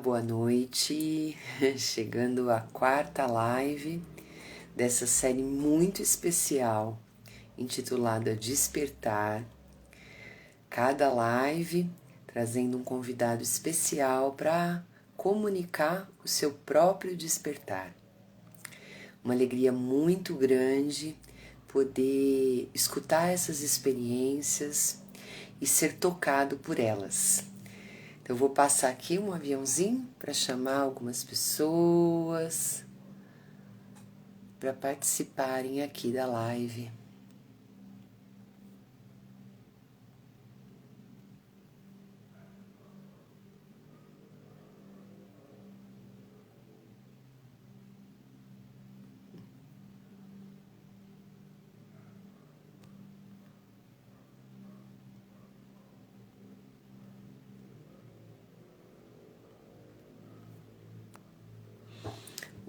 boa noite. Chegando à quarta live dessa série muito especial, intitulada Despertar. Cada live trazendo um convidado especial para comunicar o seu próprio despertar. Uma alegria muito grande poder escutar essas experiências e ser tocado por elas. Então, eu vou passar aqui um aviãozinho para chamar algumas pessoas para participarem aqui da live.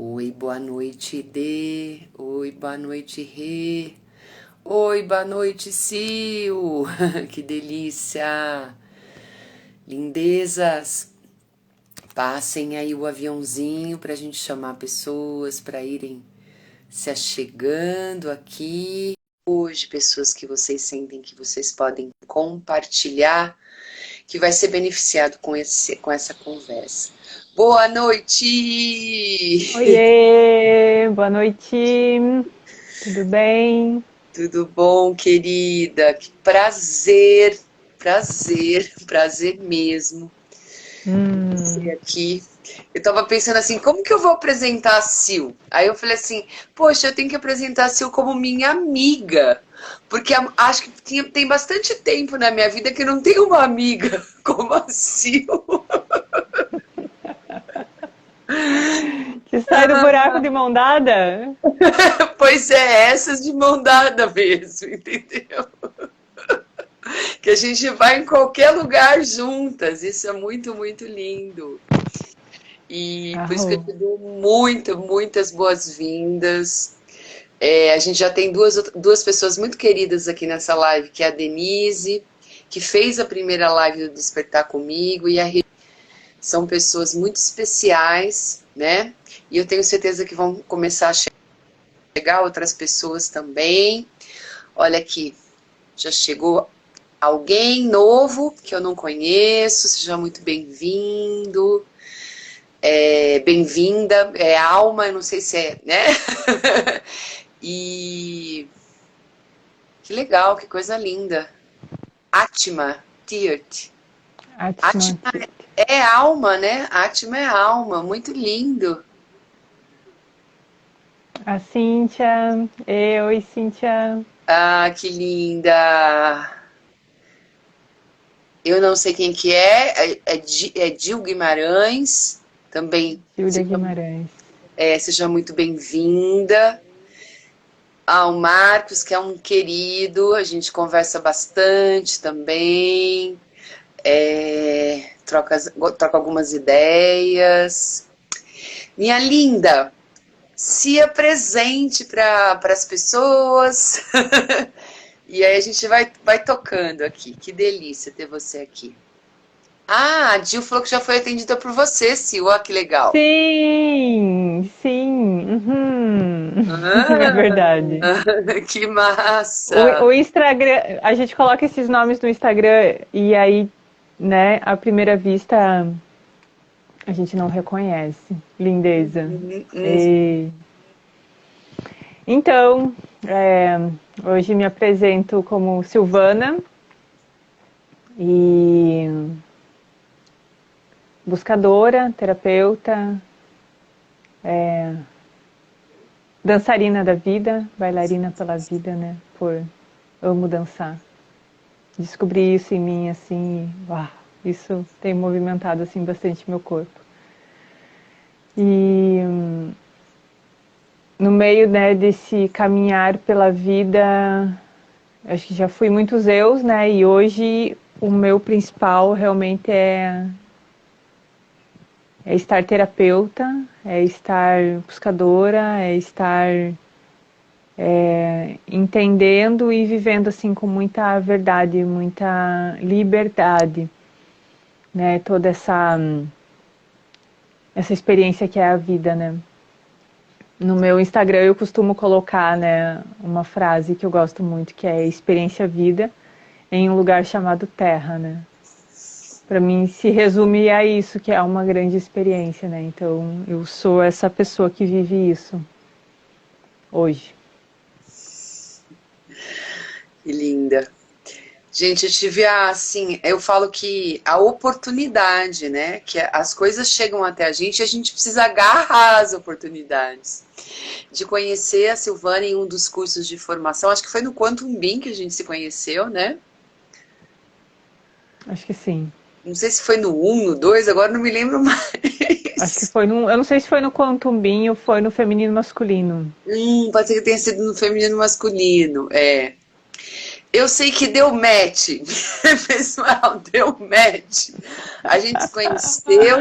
Oi, boa noite, Dê. Oi, boa noite, Rê. Oi, boa noite, Sil. Que delícia. Lindezas, passem aí o aviãozinho para a gente chamar pessoas para irem se achegando aqui. Hoje, pessoas que vocês sentem que vocês podem compartilhar, que vai ser beneficiado com essa conversa. Boa noite! Oiê, boa noite, tudo bem? Tudo bom, querida? Que prazer, prazer mesmo você Hum, aqui. Eu tava pensando assim, como que eu vou apresentar a Sil? Aí eu falei assim, poxa, eu tenho que apresentar a Sil como minha amiga, porque acho que tem bastante tempo na minha vida que eu não tenho uma amiga como a Sil. que sai do buraco de mão dada? Pois é, essas de mão dada mesmo, entendeu? Que a gente vai em qualquer lugar juntas. Isso é muito, muito lindo. E por isso que eu Arro. te dou muitas boas-vindas. A gente já tem duas pessoas muito queridas aqui nessa live, que é a Denise, que fez a primeira live do Despertar comigo, e a Rê. São pessoas muito especiais, né? E eu tenho certeza que vão começar a chegar outras pessoas também. Olha aqui, já chegou alguém novo que eu não conheço, seja muito bem-vindo, bem-vinda, é Alma, eu não sei se é, né? E que legal, que coisa linda. Atma, Tirt. Atman. Atma é alma, né? Atma é alma, muito lindo. A Cíntia, oi Cíntia, Ah, que linda. Eu não sei quem que é Gil Guimarães, também. Júlia Guimarães. Seja muito bem-vinda. O Marcos, que é um querido, a gente conversa bastante também, troca algumas ideias. Minha linda, se apresente para as pessoas. E aí a gente vai tocando aqui. Que delícia ter você aqui. Ah, a Gil falou que já foi atendida por você, Sil. Olha que legal. Sim, é verdade. Ah, que massa. O Instagram, a gente coloca esses nomes no Instagram e aí, né, à primeira vista a gente não reconhece. Lindeza. E então, hoje me apresento como Silvana e buscadora, terapeuta, dançarina da vida, bailarina pela vida, né? Amo dançar. Descobri isso em mim, assim, isso tem movimentado assim bastante meu corpo. E no meio, né, desse caminhar pela vida, acho que já fui muitos eus, né? E hoje o meu principal realmente é estar terapeuta, é estar buscadora, é estar entendendo e vivendo assim com muita verdade, muita liberdade, né? Toda essa experiência que é a vida, né? No meu Instagram eu costumo colocar, né, uma frase que eu gosto muito, que é experiência vida em um lugar chamado Terra, né? Para mim se resume a isso, que é uma grande experiência, né? Então eu sou essa pessoa que vive isso hoje. Que linda. Gente, eu tive assim, eu falo que a oportunidade, né? Que as coisas chegam até a gente e a gente precisa agarrar as oportunidades. De conhecer a Silvana em um dos cursos de formação, acho que foi no Quantum Beam que a gente se conheceu, né? Acho que sim. Não sei se foi no 1, no 2, agora não me lembro Acho que mais. foi no, eu não sei se foi no Quantum Beam ou foi no Feminino Masculino. Pode ser que tenha sido no feminino masculino, é. Eu sei que deu match, pessoal, deu match. A gente se conheceu,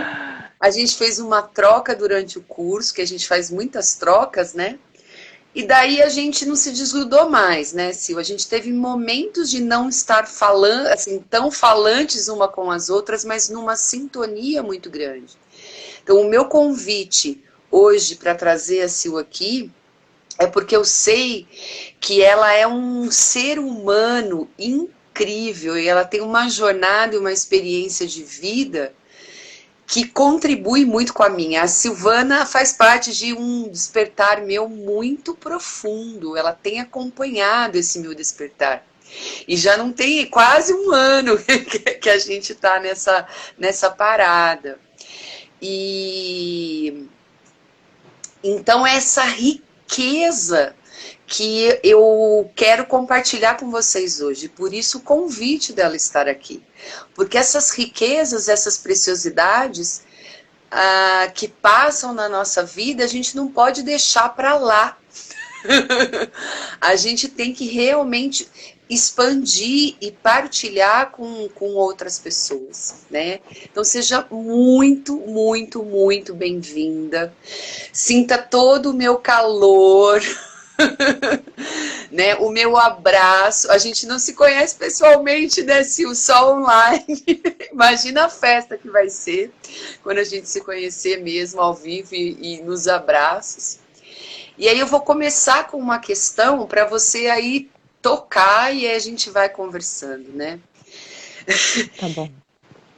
a gente fez uma troca durante o curso, que a gente faz muitas trocas, né? E daí a gente não se desgrudou mais, né, Sil? A gente teve momentos de não estar falando, assim, tão falantes uma com as outras, mas numa sintonia muito grande. Então, o meu convite hoje para trazer a Sil aqui é porque eu sei que ela é um ser humano incrível e ela tem uma jornada e uma experiência de vida que contribui muito com a minha. A Silvana faz parte de um despertar meu muito profundo. Ela tem acompanhado esse meu despertar. E já não tem quase um ano que a gente está nessa parada. E então essa riqueza que eu quero compartilhar com vocês hoje. Por isso o convite dela estar aqui. Porque essas riquezas, essas preciosidades que passam na nossa vida, a gente não pode deixar para lá. A gente tem que realmente expandir e partilhar com outras pessoas, né? Então seja muito, muito, muito bem-vinda. Sinta todo o meu calor, né? O meu abraço. A gente não se conhece pessoalmente, né, Sil? Só online. Imagina a festa que vai ser quando a gente se conhecer mesmo ao vivo e nos abraços. E aí eu vou começar com uma questão para você aí tocar e aí a gente vai conversando, né? Tá bom.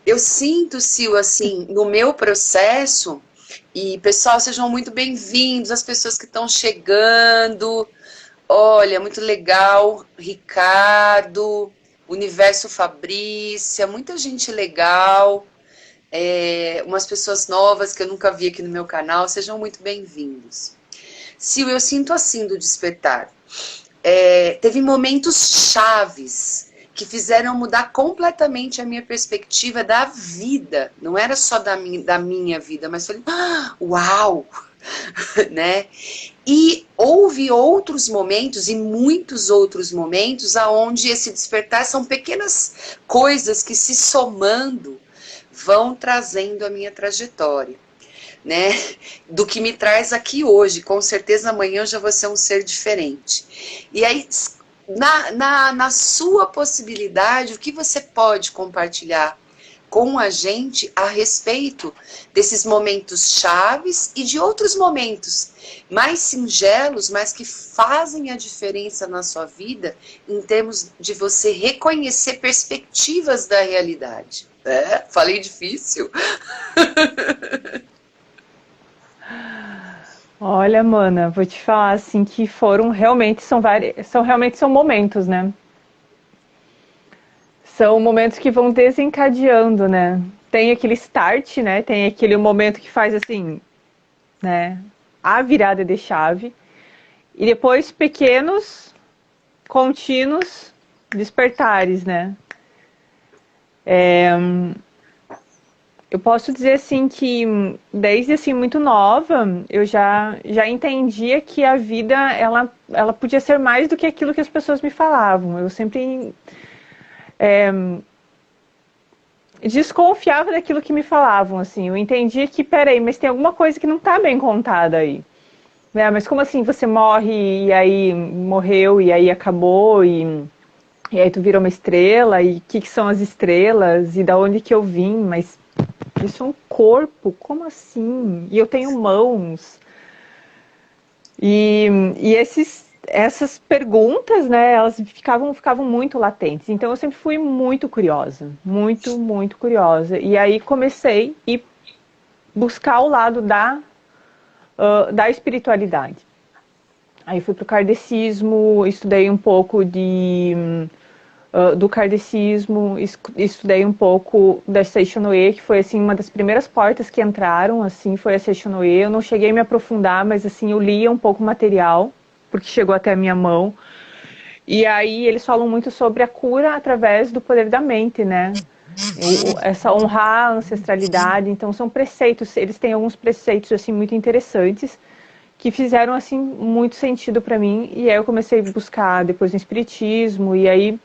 Eu sinto, Sil, assim, no meu processo, e pessoal, sejam muito bem-vindos, as pessoas que estão chegando. Olha, muito legal, Ricardo, Universo Fabrícia, muita gente legal, umas pessoas novas que eu nunca vi aqui no meu canal, sejam muito bem-vindos. Sil, eu sinto assim do despertar. Teve momentos chaves que fizeram mudar completamente a minha perspectiva da vida. Não era só da minha vida, mas falei, uau! Né? E houve outros momentos e muitos outros momentos aonde esse despertar são pequenas coisas que se somando vão trazendo a minha trajetória, né? Do que me traz aqui hoje. Com certeza amanhã eu já vou ser um ser diferente. E aí, na sua possibilidade, o que você pode compartilhar com a gente a respeito desses momentos chaves e de outros momentos mais singelos, mas que fazem a diferença na sua vida em termos de você reconhecer perspectivas da realidade. Falei difícil? Olha, mana, vou te falar assim que foram realmente são momentos, né? São momentos que vão desencadeando, né? Tem aquele start, né? Tem aquele momento que faz assim, né? A virada de chave. E depois pequenos, contínuos despertares, né? Eu posso dizer assim que desde assim muito nova eu já entendia que a vida ela podia ser mais do que aquilo que as pessoas me falavam. Eu sempre desconfiava daquilo que me falavam, assim. Eu entendia que, peraí, mas tem alguma coisa que não está bem contada aí. Né? Mas como assim você morre e aí morreu e aí acabou e aí tu virou uma estrela e o que são as estrelas e da onde que eu vim, mas Isso é um corpo? Como assim? E eu tenho mãos. E essas perguntas, né, elas ficavam muito latentes. Então eu sempre fui muito curiosa, muito, muito curiosa. E aí comecei a buscar o lado da espiritualidade. Aí fui para o kardecismo, estudei um pouco do kardecismo, estudei um pouco da Seishonoe, que foi assim uma das primeiras portas que entraram, assim, foi a Seishonoe. Eu não cheguei a me aprofundar, mas assim, eu lia um pouco o material, porque chegou até a minha mão. E aí eles falam muito sobre a cura através do poder da mente, né? Essa honrar a ancestralidade, então são preceitos, eles têm alguns preceitos assim muito interessantes que fizeram assim muito sentido para mim, e aí eu comecei a buscar depois no espiritismo, e aí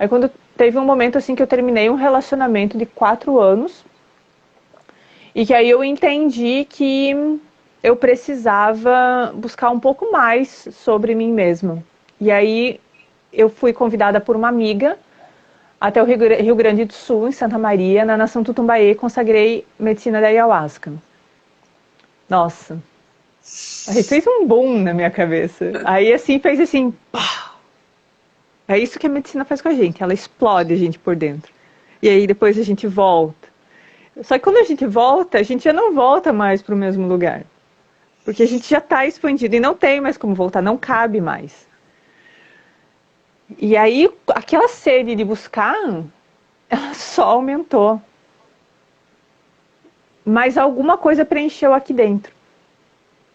quando teve um momento assim que eu terminei um relacionamento de 4 anos, e que aí eu entendi que eu precisava buscar um pouco mais sobre mim mesma. E aí eu fui convidada por uma amiga até o Rio Grande do Sul, em Santa Maria, na Nação Tutumbaê, consagrei medicina da ayahuasca. Nossa, aí fez um boom na minha cabeça. Aí assim, fez assim, pá. É isso que a medicina faz com a gente, ela explode a gente por dentro. E aí depois a gente volta. Só que quando a gente volta, a gente já não volta mais para o mesmo lugar. Porque a gente já está expandido e não tem mais como voltar, não cabe mais. E aí, aquela sede de buscar, ela só aumentou. Mas alguma coisa preencheu aqui dentro.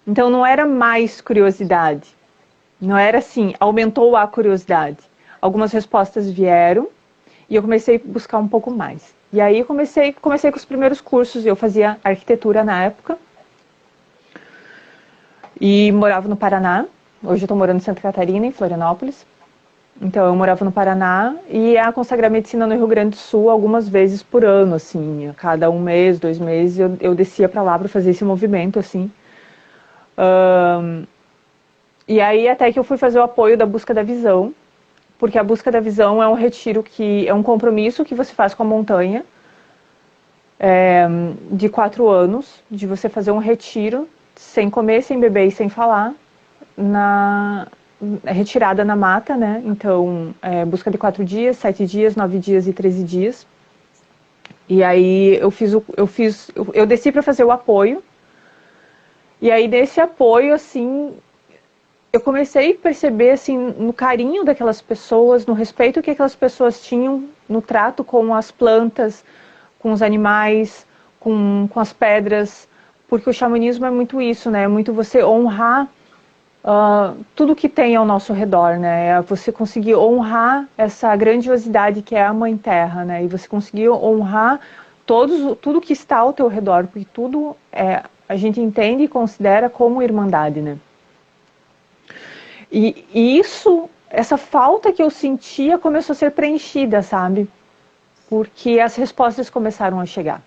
Então não era mais curiosidade. Não era assim, aumentou a curiosidade. Algumas respostas vieram e eu comecei a buscar um pouco mais. E aí comecei com os primeiros cursos. Eu fazia arquitetura na época. E morava no Paraná. Hoje eu estou morando em Santa Catarina, em Florianópolis. Então eu morava no Paraná e ia consagrar medicina no Rio Grande do Sul algumas vezes por ano, assim, a cada 1 mês, 2 meses eu descia para lá para fazer esse movimento, assim. E aí até que eu fui fazer o apoio da Busca da Visão, porque a Busca da Visão é um retiro que é um compromisso que você faz com a montanha, de 4 anos, de você fazer um retiro sem comer, sem beber e sem falar, retirada na mata, né? Então, busca de 4 dias, 7 dias, 9 dias e 13 dias. E aí eu desci para fazer o apoio. E aí desse apoio, assim, eu comecei a perceber, assim, no carinho daquelas pessoas, no respeito que aquelas pessoas tinham no trato com as plantas, com os animais, com as pedras, porque o xamanismo é muito isso, né? É muito você honrar tudo que tem ao nosso redor, né? É você conseguir honrar essa grandiosidade que é a Mãe Terra, né? E você conseguir honrar tudo que está ao teu redor, porque tudo a gente entende e considera como irmandade, né? E essa falta que eu sentia começou a ser preenchida, sabe? Porque as respostas começaram a chegar.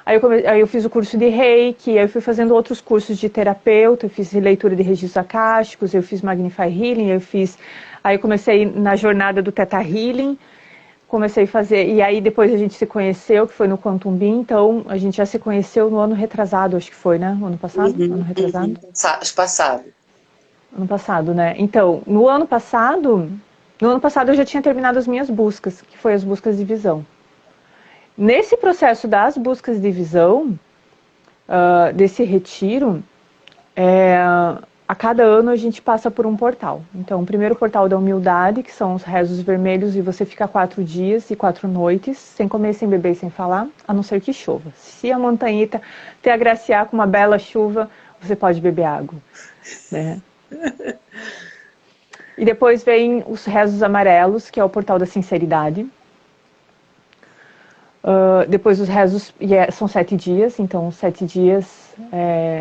Aí eu fiz o curso de Reiki, aí eu fui fazendo outros cursos de terapeuta, eu fiz leitura de registros acásticos, eu fiz Magnify Healing, aí eu comecei na jornada do Theta Healing, comecei a fazer, e aí depois a gente se conheceu, que foi no Quantum Beam, então a gente já se conheceu no ano retrasado, acho que foi, né? No ano passado? Ano retrasado? Passado. Ano passado, né? Então, no ano passado eu já tinha terminado as minhas buscas, que foi as buscas de visão. Nesse processo das buscas de visão, desse retiro, a cada ano a gente passa por um portal. Então, o primeiro portal da humildade, que são os rezos vermelhos, e você fica 4 dias e 4 noites, sem comer, sem beber e sem falar, a não ser que chova. Se a montanhita te agraciar com uma bela chuva, você pode beber água, né? E depois vem os rezos amarelos, que é o portal da sinceridade. Depois os rezos, são 7 dias, então 7 dias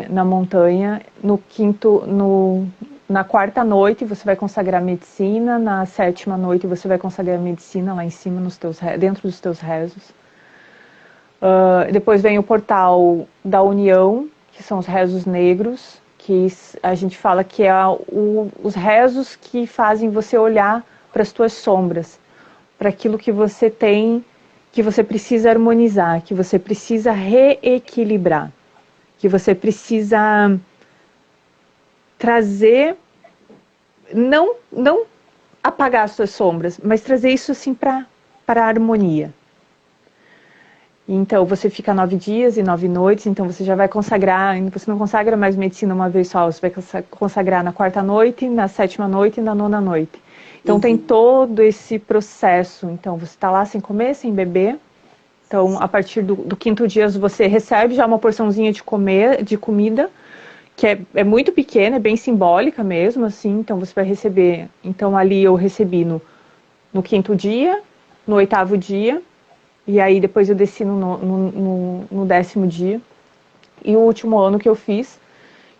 na montanha. Na 4ª noite você vai consagrar medicina, na 7ª noite você vai consagrar medicina lá em cima, dentro dos teus rezos. Depois vem o portal da união, que são os rezos negros, que a gente fala que é os rezos que fazem você olhar para as tuas sombras, para aquilo que você tem que você precisa harmonizar, que você precisa reequilibrar, que você precisa trazer, não apagar as suas sombras, mas trazer isso assim para a harmonia. Então, você fica 9 dias e 9 noites, então você já vai consagrar, você não consagra mais medicina uma vez só, você vai consagrar na 4ª noite, na 7ª noite e na 9ª noite. Então, tem todo esse processo. Então, você está lá sem comer, sem beber. Então, a partir do 5º dia, você recebe já uma porçãozinha de comida, que é muito pequena, é bem simbólica mesmo, assim. Então, você vai receber. Então, ali eu recebi no 5º dia, no 8º dia, e aí depois eu desci no 10º dia. E o último ano que eu fiz,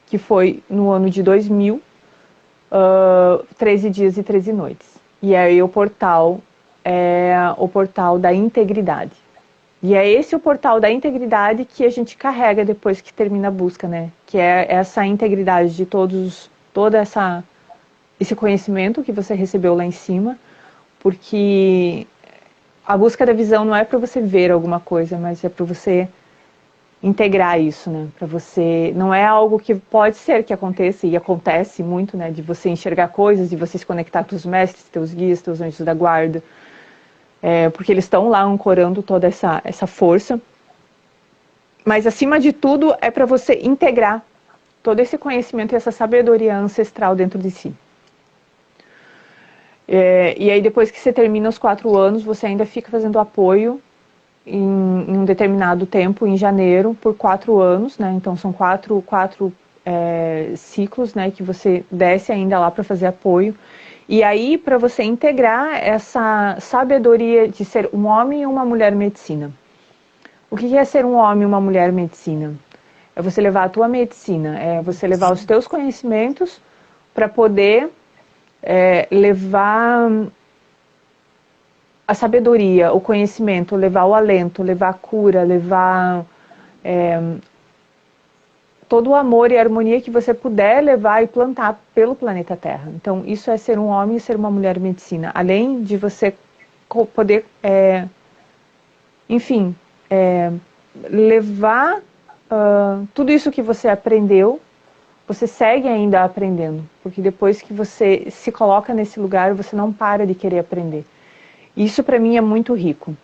que foi no ano de 2000, 13 dias e 13 noites. E aí o portal é o portal da integridade. E é esse o portal da integridade que a gente carrega depois que termina a busca, né? Que é essa integridade de esse conhecimento que você recebeu lá em cima, porque a busca da visão não é para você ver alguma coisa, mas é para você integrar isso, né? Para você, não é algo que pode ser que aconteça, e acontece muito, né? De você enxergar coisas, de você se conectar com os mestres, teus guias, teus anjos da guarda, porque eles estão lá ancorando toda essa força. Mas acima de tudo é para você integrar todo esse conhecimento e essa sabedoria ancestral dentro de si. E aí depois que você termina os 4 anos, você ainda fica fazendo apoio em um determinado tempo, em janeiro, por 4 anos, né? Então são quatro ciclos, né? Que você desce ainda lá para fazer apoio. E aí, para você integrar essa sabedoria de ser um homem e uma mulher medicina. O que é ser um homem e uma mulher medicina? É você levar a tua medicina, é você levar os teus conhecimentos para poder levar a sabedoria, o conhecimento, levar o alento, levar a cura, levar todo o amor e a harmonia que você puder levar e plantar pelo planeta Terra. Então, isso é ser um homem e ser uma mulher medicina. Além de você poder, enfim, levar tudo isso que você aprendeu, você segue ainda aprendendo. Porque depois que você se coloca nesse lugar, você não para de querer aprender. Isso para mim é muito rico.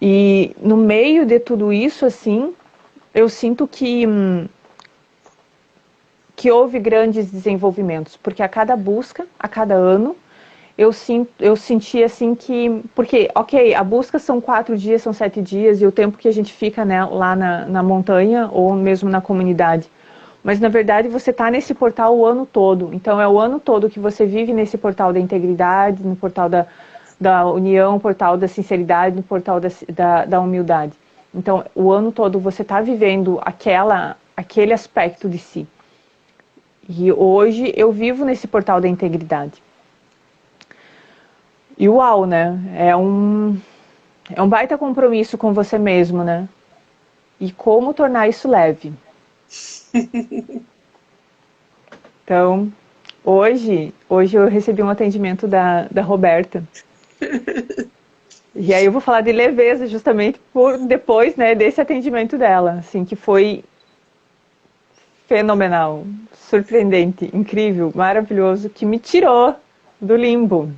E no meio de tudo isso, assim, eu sinto que houve grandes desenvolvimentos, porque a cada busca, a cada ano, eu senti assim que... Porque, ok, a busca são 4 dias, são 7 dias, e o tempo que a gente fica, né, lá na montanha, ou mesmo na comunidade. Mas, na verdade, você está nesse portal o ano todo. Então, é o ano todo que você vive nesse portal da integridade, no portal da união, no portal da sinceridade, no portal da humildade. Então, o ano todo você está vivendo aquele aspecto de si. E hoje eu vivo nesse portal da integridade. E uau, né? É um baita compromisso com você mesmo, né? E como tornar isso leve. Então, hoje eu recebi um atendimento da Roberta. E aí eu vou falar de leveza justamente depois, né, desse atendimento dela, assim, que foi fenomenal, surpreendente, incrível, maravilhoso, que me tirou do limbo.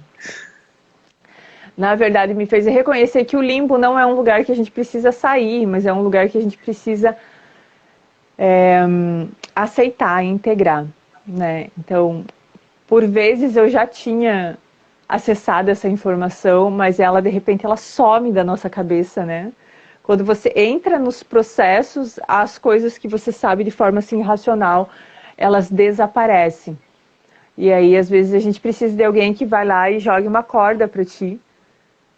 Na verdade, me fez reconhecer que o limbo não é um lugar que a gente precisa sair, mas é um lugar que a gente precisa aceitar, integrar, né? Então, por vezes eu já tinha acessado essa informação, mas ela, de repente, ela some da nossa cabeça, né? Quando você entra nos processos, as coisas que você sabe de forma assim racional, elas desaparecem. E aí, às vezes, a gente precisa de alguém que vai lá e jogue uma corda para ti.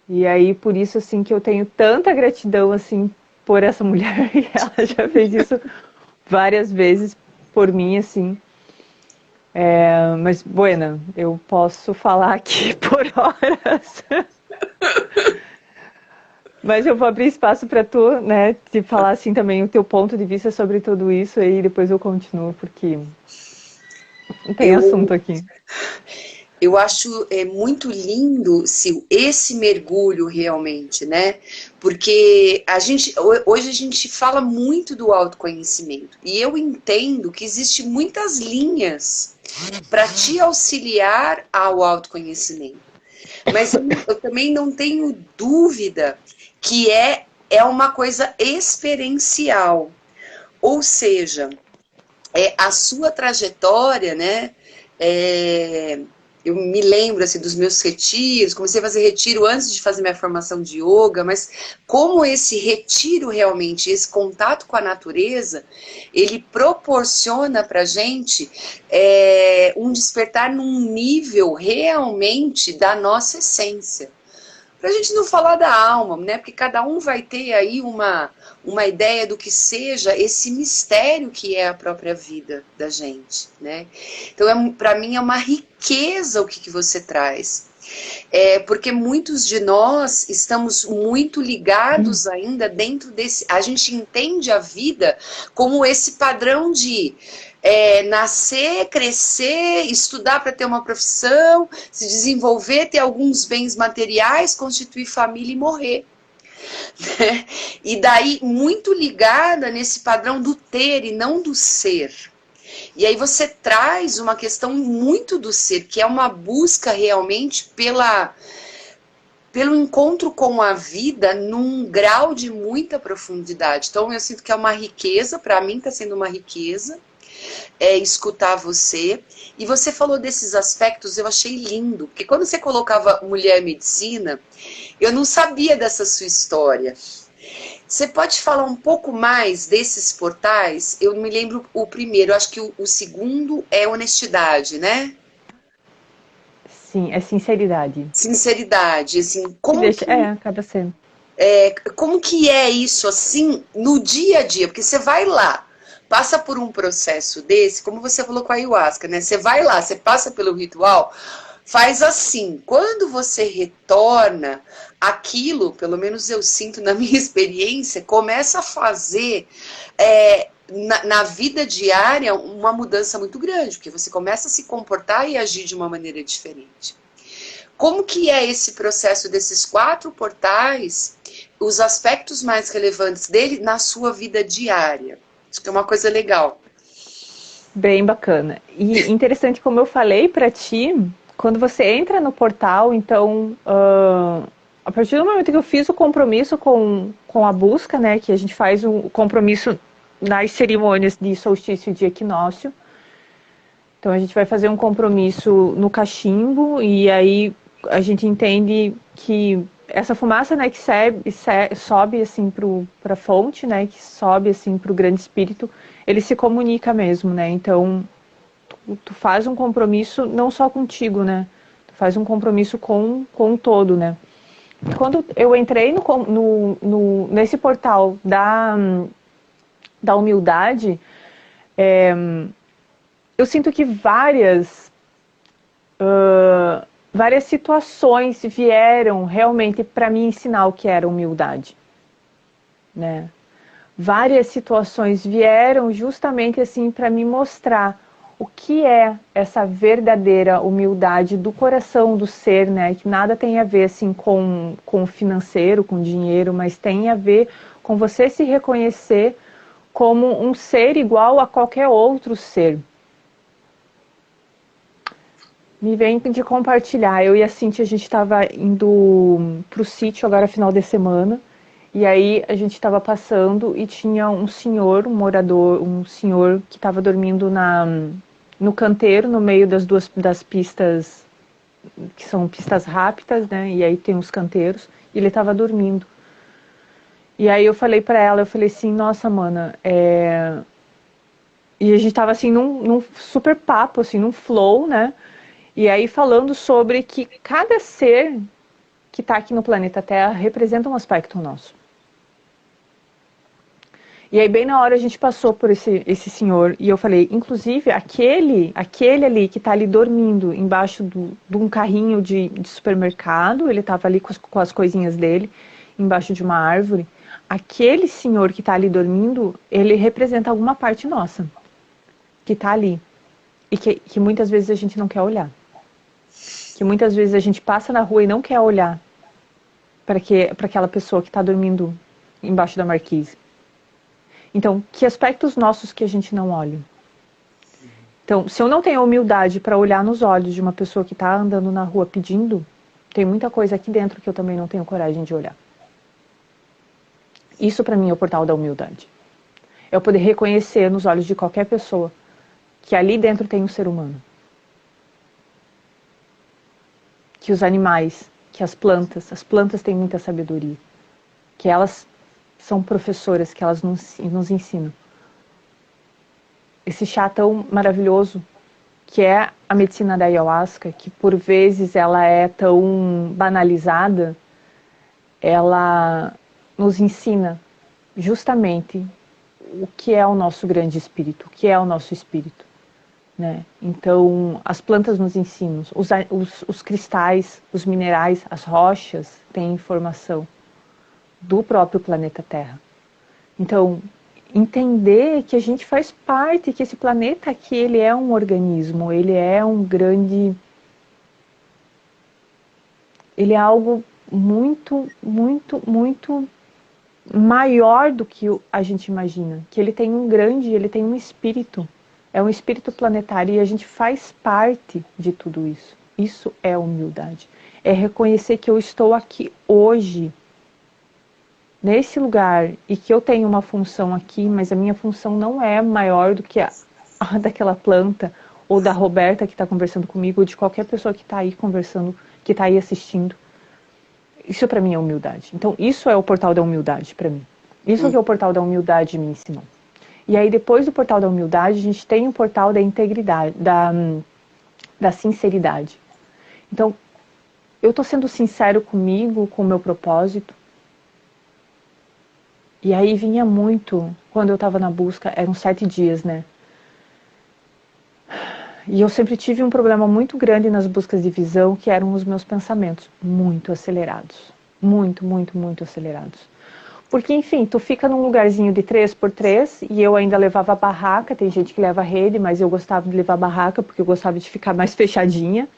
E aí, por isso, assim, que eu tenho tanta gratidão, assim, por essa mulher, e ela já fez isso várias vezes por mim, assim. Mas, Buena, eu posso falar aqui por horas. Mas eu vou abrir espaço para tu, né, te falar, assim, também o teu ponto de vista sobre tudo isso, aí depois eu continuo, porque não tem assunto aqui. Eu acho muito lindo, Sil, esse mergulho realmente, né? Porque hoje a gente fala muito do autoconhecimento e eu entendo que existe muitas linhas para te auxiliar ao autoconhecimento. Mas eu também não tenho dúvida que é uma coisa experiencial. Ou seja, a sua trajetória, né? Eu me lembro assim, dos meus retiros, comecei a fazer retiro antes de fazer minha formação de yoga, mas como esse retiro realmente, esse contato com a natureza, ele proporciona para a gente um despertar num nível realmente da nossa essência. Para a gente não falar da alma, né? Porque cada um vai ter aí uma ideia do que seja esse mistério que é a própria vida da gente, né? Então, para mim, é uma riqueza o que você traz. Porque muitos de nós estamos muito ligados ainda dentro desse... A gente entende a vida como esse padrão de nascer, crescer, estudar para ter uma profissão, se desenvolver, ter alguns bens materiais, constituir família e morrer. Né? E daí muito ligada nesse padrão do ter e não do ser. E aí você traz uma questão muito do ser, que é uma busca realmente pelo encontro com a vida num grau de muita profundidade. Então eu sinto que é uma riqueza, para mim está sendo uma riqueza, escutar você. E você falou desses aspectos, eu achei lindo, porque quando você colocava mulher medicina, eu não sabia dessa sua história. Você pode falar um pouco mais desses portais? Eu não me lembro o primeiro, eu acho que o segundo é honestidade, né? Sim, é sinceridade. Sinceridade, assim, Acaba sendo. como que é isso, assim, no dia a dia? Porque você vai lá, passa por um processo desse, como você falou com a ayahuasca, né? Você vai lá, você passa pelo ritual, faz assim. Quando você retorna, aquilo, pelo menos eu sinto na minha experiência, começa a fazer na vida diária uma mudança muito grande, porque você começa a se comportar e agir de uma maneira diferente. Como que é esse processo desses 4 portais, os aspectos mais relevantes dele na sua vida diária? Acho que é uma coisa legal. Bem bacana. E interessante, como eu falei para ti, quando você entra no portal, então, a partir do momento que eu fiz o compromisso com a busca, né, que a gente faz um compromisso nas cerimônias de solstício e de equinócio, então a gente vai fazer um compromisso no cachimbo e aí a gente entende que essa fumaça, né, que sobe assim para a fonte, né, que sobe assim para o grande espírito, ele se comunica mesmo, né? Então tu faz um compromisso não só contigo, né? Tu faz um compromisso com o todo, né? E quando eu entrei nesse portal da humildade, eu sinto que várias situações vieram realmente para me ensinar o que era humildade, né? Várias situações vieram justamente assim para me mostrar o que é essa verdadeira humildade do coração do ser, né? Que nada tem a ver assim com o financeiro, com dinheiro, mas tem a ver com você se reconhecer como um ser igual a qualquer outro ser. Me vem de compartilhar. Eu e a Cintia, a gente estava indo para o sítio agora final de semana. E aí a gente estava passando e tinha um senhor, um morador, um senhor que estava dormindo no canteiro, no meio das pistas, que são pistas rápidas, né? E aí tem os canteiros, e ele estava dormindo. E aí eu falei para ela, eu falei assim, nossa, mana, E a gente estava assim num super papo, assim, num flow, né? E aí falando sobre que cada ser que está aqui no planeta Terra representa um aspecto nosso. E aí bem na hora a gente passou por esse senhor e eu falei, inclusive aquele ali que está ali dormindo embaixo de um carrinho de supermercado, ele estava ali com as coisinhas dele, embaixo de uma árvore, aquele senhor que está ali dormindo, ele representa alguma parte nossa, que está ali, e que muitas vezes a gente não quer olhar. que muitas vezes a gente passa na rua e não quer olhar para aquela pessoa que está dormindo embaixo da marquise. Então, que aspectos nossos que a gente não olha? Então, se eu não tenho a humildade para olhar nos olhos de uma pessoa que está andando na rua pedindo, tem muita coisa aqui dentro que eu também não tenho coragem de olhar. Isso para mim é o portal da humildade. É eu poder reconhecer nos olhos de qualquer pessoa que ali dentro tem um ser humano. Que os animais, que as plantas têm muita sabedoria. Que elas são professoras, que elas nos ensinam. Esse chá tão maravilhoso que é a medicina da ayahuasca, que por vezes ela é tão banalizada, ela nos ensina justamente o que é o nosso grande espírito, o que é o nosso espírito. Né? Então, as plantas nos ensinam, os cristais, os minerais, as rochas têm informação do próprio planeta Terra. Então, entender que a gente faz parte, que esse planeta aqui, ele é um organismo, ele é um grande... Ele é algo muito, muito, muito maior do que a gente imagina. Que ele tem ele tem um espírito. É um espírito planetário e a gente faz parte de tudo isso. Isso é humildade. É reconhecer que eu estou aqui hoje, nesse lugar, e que eu tenho uma função aqui, mas a minha função não é maior do que a daquela planta, ou da Roberta que está conversando comigo, ou de qualquer pessoa que está aí conversando, que está aí assistindo. Isso para mim é humildade. Então isso é o portal da humildade para mim. Isso que é o portal da humildade me ensinou. E aí depois do portal da humildade, a gente tem o portal da integridade, da sinceridade. Então, eu estou sendo sincero comigo, com o meu propósito. E aí vinha muito, quando eu estava na busca, eram 7 dias, né? E eu sempre tive um problema muito grande nas buscas de visão, que eram os meus pensamentos muito acelerados. Muito, muito, muito acelerados. Porque, enfim, tu fica num lugarzinho de 3x3 e eu ainda levava barraca, tem gente que leva rede, mas eu gostava de levar barraca porque eu gostava de ficar mais fechadinha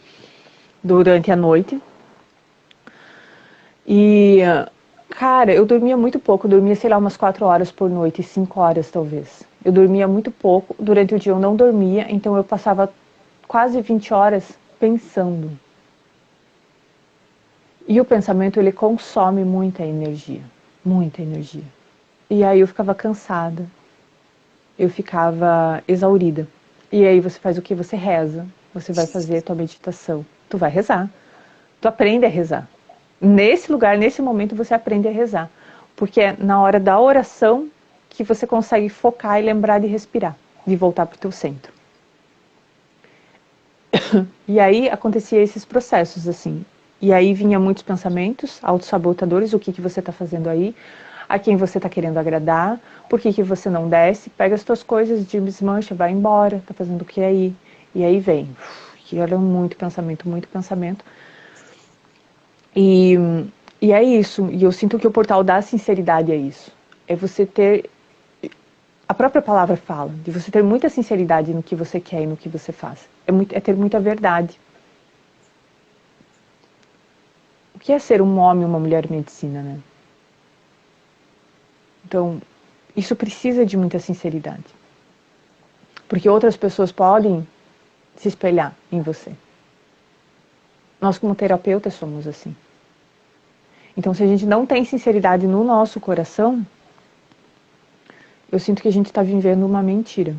durante a noite. E, cara, eu dormia muito pouco, eu dormia, sei lá, umas 4 horas por noite, 5 horas talvez. Eu dormia muito pouco, durante o dia eu não dormia, então eu passava quase 20 horas pensando. E o pensamento, ele consome muita energia. Muita energia. E aí eu ficava cansada. Eu ficava exaurida. E aí você faz o que? Você reza. Você vai fazer a tua meditação. Tu vai rezar. Tu aprende a rezar. Nesse lugar, nesse momento, você aprende a rezar. Porque é na hora da oração que você consegue focar e lembrar de respirar. De voltar para o teu centro. E aí acontecia esses processos, assim. E aí vinha muitos pensamentos autossabotadores, o que você está fazendo aí, a quem você está querendo agradar, por que você não desce, pega as tuas coisas, desmancha, vai embora, tá fazendo o que aí? E aí vem, que olha muito pensamento, muito pensamento. E é isso, e eu sinto que o portal da sinceridade é isso. É você ter, a própria palavra fala, de você ter muita sinceridade no que você quer e no que você faz. É ter muita verdade. O que é ser um homem e uma mulher medicina, né? Então, isso precisa de muita sinceridade. Porque outras pessoas podem se espelhar em você. Nós, como terapeutas, somos assim. Então, se a gente não tem sinceridade no nosso coração, eu sinto que a gente está vivendo uma mentira.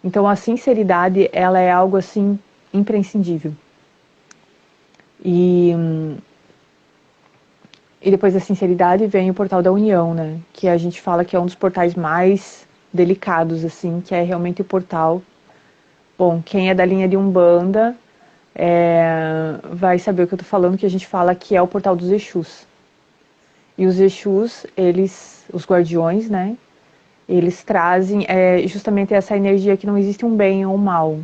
Então, a sinceridade, ela é algo, assim, imprescindível. E depois da sinceridade vem o portal da união, né? Que a gente fala que é um dos portais mais delicados, assim, que é realmente o portal. Bom, quem é da linha de Umbanda vai saber o que eu tô falando, que a gente fala que é o portal dos Exus. E os Exus, os guardiões, né? Eles trazem justamente essa energia que não existe um bem ou um mal.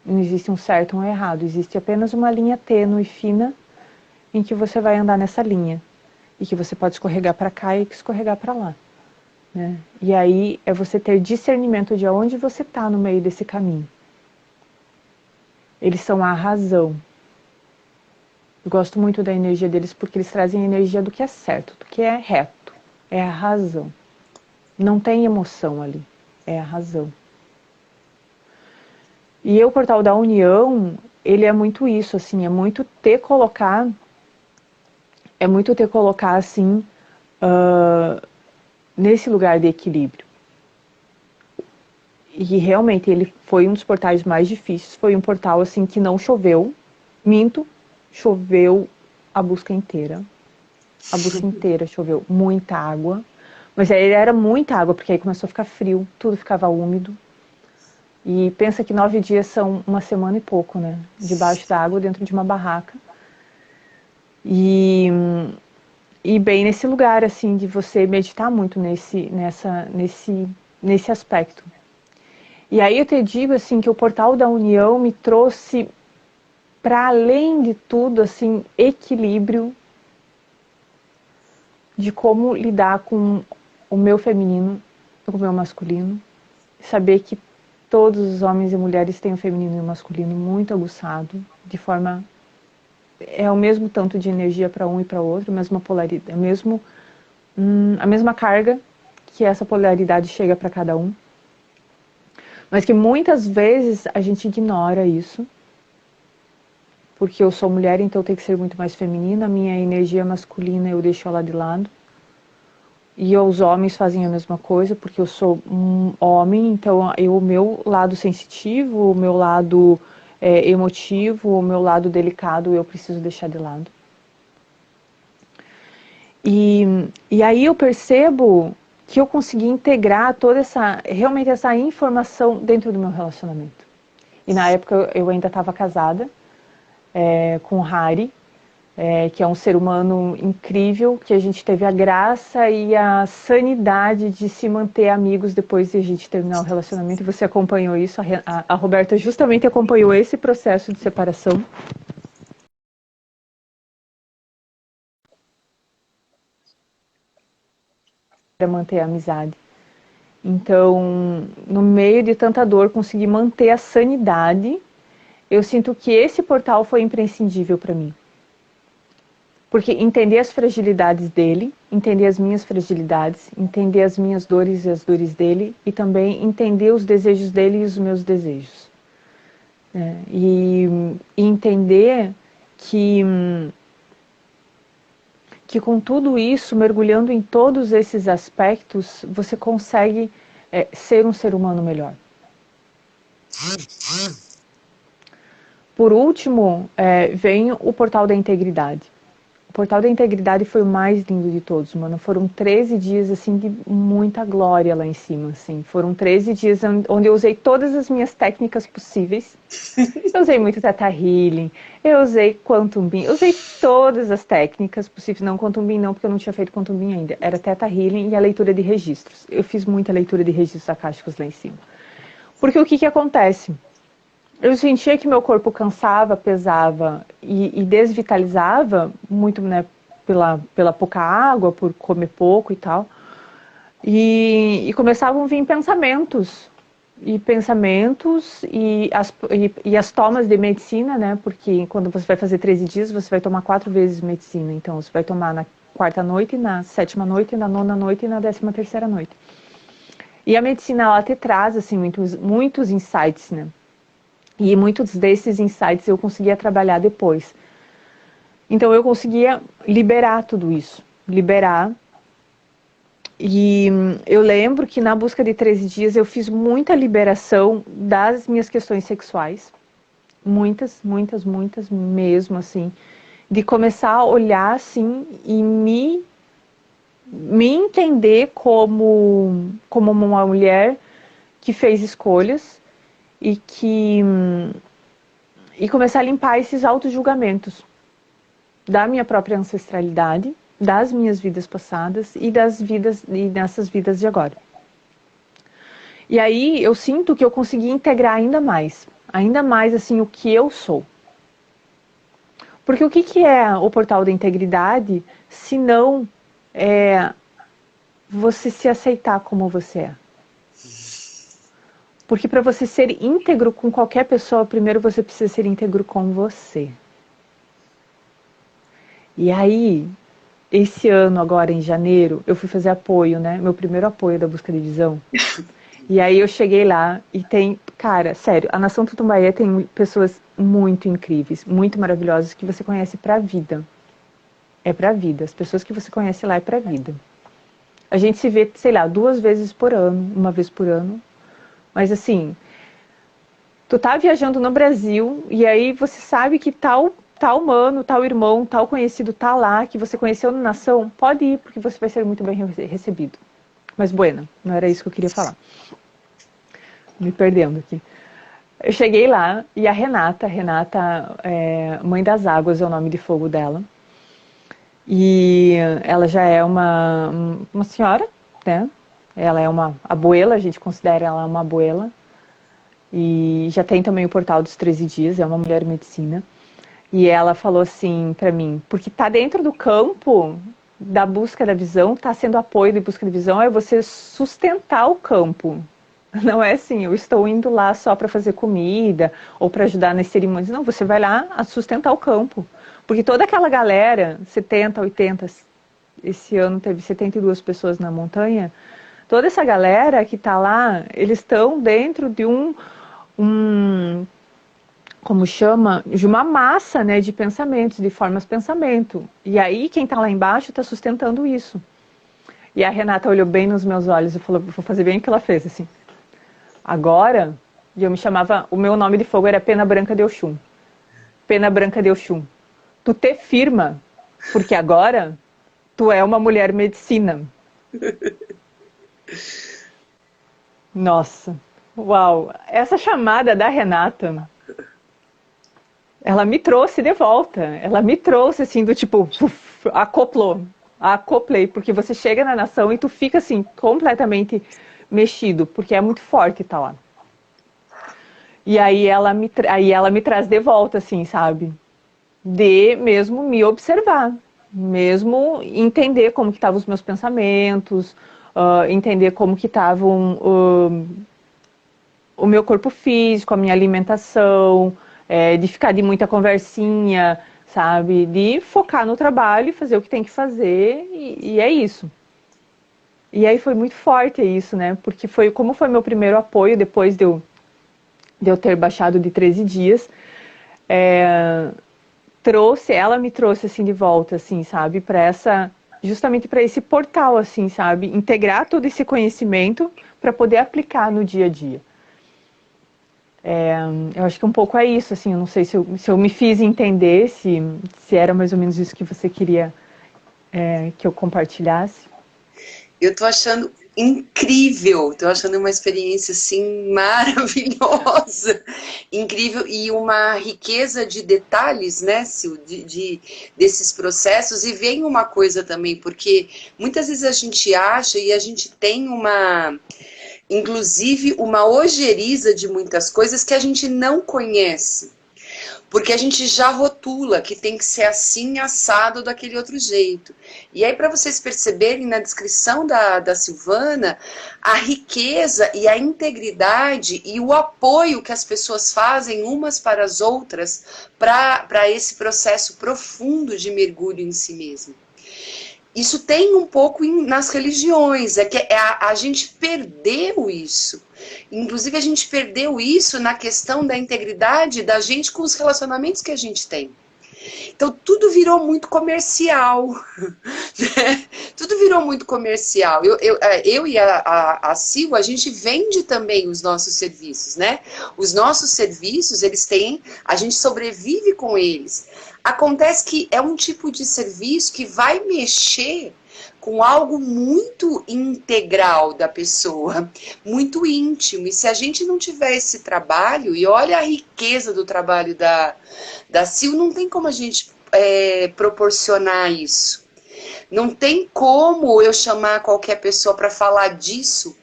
Não existe um certo ou um errado. Existe apenas uma linha tênue e fina em que você vai andar nessa linha. E que você pode escorregar para cá e escorregar para lá. Né? E aí é você ter discernimento de onde você está no meio desse caminho. Eles são a razão. Eu gosto muito da energia deles porque eles trazem a energia do que é certo, do que é reto, é a razão. Não tem emoção ali, é a razão. E o Portal da União, ele é muito isso, assim, é muito ter colocar assim, nesse lugar de equilíbrio. E realmente ele foi um dos portais mais difíceis, foi um portal assim que não choveu, minto, choveu a busca inteira. A busca inteira choveu muita água, mas aí era muita água, porque aí começou a ficar frio, tudo ficava úmido. E pensa que 9 dias são uma semana e pouco, né? Debaixo da água, dentro de uma barraca. E bem nesse lugar, assim, de você meditar muito nesse aspecto. E aí eu te digo, assim, que o Portal da União me trouxe, para além de tudo, assim, equilíbrio de como lidar com o meu feminino, com o meu masculino. Saber que todos os homens e mulheres têm o feminino e o masculino muito aguçado, de forma... É o mesmo tanto de energia para um e para outro, a mesma polaridade, a mesma carga que essa polaridade chega para cada um. Mas que muitas vezes a gente ignora isso, porque eu sou mulher, então eu tenho que ser muito mais feminina, a minha energia masculina eu deixo ela de lado. E os homens fazem a mesma coisa, porque eu sou um homem, então o meu lado sensitivo, o meu lado emotivo, o meu lado delicado, eu preciso deixar de lado. E aí eu percebo que eu consegui integrar toda realmente essa informação dentro do meu relacionamento. E na época eu ainda estava casada com o Hari, que é um ser humano incrível, que a gente teve a graça e a sanidade de se manter amigos depois de a gente terminar o relacionamento. E você acompanhou isso, a Roberta justamente acompanhou esse processo de separação. Para manter a amizade. Então, no meio de tanta dor, conseguir manter a sanidade. Eu sinto que esse portal foi imprescindível para mim. Porque entender as fragilidades dele, entender as minhas fragilidades, entender as minhas dores e as dores dele, e também entender os desejos dele e os meus desejos. E entender que com tudo isso, mergulhando em todos esses aspectos, você consegue ser um ser humano melhor. Por último, vem o Portal da Integridade. O Portal da Integridade foi o mais lindo de todos, mano. Foram 13 dias, assim, de muita glória lá em cima, assim. Foram 13 dias onde eu usei todas as minhas técnicas possíveis. Eu usei muito Theta Healing, eu usei Quantum Beam, eu usei todas as técnicas possíveis. Não Quantum Beam não, porque eu não tinha feito Quantum Beam ainda. Era Theta Healing e a leitura de registros. Eu fiz muita leitura de registros akáshicos lá em cima. Porque o que acontece? Eu sentia que meu corpo cansava, pesava e desvitalizava muito, né, pela pouca água, por comer pouco e tal. E começavam a vir pensamentos. E as tomas de medicina, né? Porque quando você vai fazer 13 dias, você vai tomar 4 vezes medicina. Então, você vai tomar na 4ª noite, na 7ª noite, na 9ª noite e na 13ª noite. E a medicina, ela te traz, assim, muitos insights, né? E muitos desses insights eu conseguia trabalhar depois. Então eu conseguia liberar tudo isso. Liberar. E eu lembro que na busca de 13 dias eu fiz muita liberação das minhas questões sexuais. Muitas mesmo, assim. De começar a olhar, assim, e me entender como uma mulher que fez escolhas e começar a limpar esses auto-julgamentos da minha própria ancestralidade, das minhas vidas passadas e dessas vidas de agora. E aí eu sinto que eu consegui integrar ainda mais assim o que eu sou. Porque o que é o Portal da Integridade, se não você se aceitar como você é? Porque para você ser íntegro com qualquer pessoa, primeiro você precisa ser íntegro com você. E aí, esse ano, agora em janeiro, eu fui fazer apoio, né? Meu primeiro apoio da busca de visão. E aí eu cheguei lá e tem, cara, sério, a Nação Tutumbaé tem pessoas muito incríveis, muito maravilhosas que você conhece pra vida. É pra vida. As pessoas que você conhece lá é pra vida. A gente se vê, sei lá, 2 vezes por ano, uma vez por ano. Mas assim, tu tá viajando no Brasil e aí você sabe que tal mano, tal irmão, tal conhecido tá lá, que você conheceu na Nação, pode ir porque você vai ser muito bem recebido. Mas bueno, não era isso que eu queria falar. Me perdendo aqui. Eu cheguei lá e a Renata, Mãe das Águas é o nome de fogo dela. E ela já é uma senhora, né? Ela é uma abuela, a gente considera ela uma abuela. E já tem também o Portal dos 13 Dias, é uma mulher medicina. E ela falou assim pra mim, porque tá dentro do campo da busca da visão, tá sendo apoio de busca de visão, é você sustentar o campo. Não é assim, eu estou indo lá só para fazer comida ou para ajudar nas cerimônias. Não, você vai lá a sustentar o campo. Porque toda aquela galera, 70, 80, esse ano teve 72 pessoas na montanha, toda essa galera que está lá, eles estão dentro de como chama, de uma massa, né, de pensamentos, de formas de pensamento. E aí quem está lá embaixo está sustentando isso. E a Renata olhou bem nos meus olhos e falou, vou fazer bem o que ela fez, assim. Agora, e eu me chamava, o meu nome de fogo era Pena Branca de Oxum. Pena Branca de Oxum. Tu te firma, porque agora tu é uma mulher medicina. Nossa, uau. Essa chamada da Renata, ela me trouxe de volta. Ela me trouxe assim do tipo, acoplei, porque você chega na Nação e tu fica assim completamente mexido, porque é muito forte tá lá. E aí ela me traz de volta, assim, sabe? De mesmo me observar, mesmo entender como que estavam os meus pensamentos, entender como que estavam o meu corpo físico, a minha alimentação, de ficar de muita conversinha, sabe? De focar no trabalho e fazer o que tem que fazer, e é isso. E aí foi muito forte isso, né? Porque como foi meu primeiro apoio depois de eu ter baixado de 13 dias, ela me trouxe assim de volta, assim, sabe, justamente para esse portal, assim, sabe, integrar todo esse conhecimento para poder aplicar no dia a dia. Eu acho que um pouco é isso, assim, eu não sei se eu me fiz entender, se era mais ou menos isso que você queria que eu compartilhasse. Eu tô achando incrível, tô achando uma experiência assim maravilhosa, incrível e uma riqueza de detalhes, né, Sil, desses processos. E vem uma coisa também, porque muitas vezes a gente acha e a gente tem inclusive uma ojeriza de muitas coisas que a gente não conhece. Porque a gente já rotula que tem que ser assim, assado, daquele outro jeito. E aí, para vocês perceberem na descrição da Silvana, a riqueza e a integridade e o apoio que as pessoas fazem umas para as outras para esse processo profundo de mergulho em si mesmo. Isso tem um pouco nas religiões, a gente perdeu isso. Inclusive, a gente perdeu isso na questão da integridade da gente com os relacionamentos que a gente tem. Então, tudo virou muito comercial. Né? Tudo virou muito comercial. Eu e a Sil, a gente vende também os nossos serviços, né? Os nossos serviços, a gente sobrevive com eles. Acontece que é um tipo de serviço que vai mexer com algo muito integral da pessoa, muito íntimo. E se a gente não tiver esse trabalho, e olha a riqueza do trabalho da Sil, não tem como a gente proporcionar isso. Não tem como eu chamar qualquer pessoa para falar disso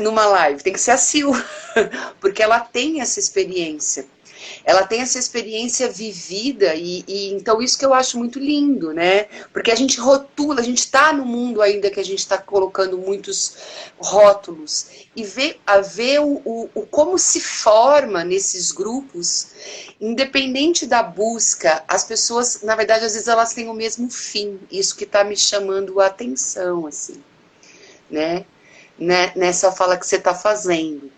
numa live. Tem que ser a Sil, porque ela tem essa experiência. ela tem essa experiência vivida, e então isso que eu acho muito lindo, né? Porque a gente rotula, a gente está no mundo ainda que a gente está colocando muitos rótulos, e ver como se forma nesses grupos, independente da busca, as pessoas, na verdade, às vezes elas têm o mesmo fim, isso que está me chamando a atenção, assim, né? Nessa fala que você está fazendo.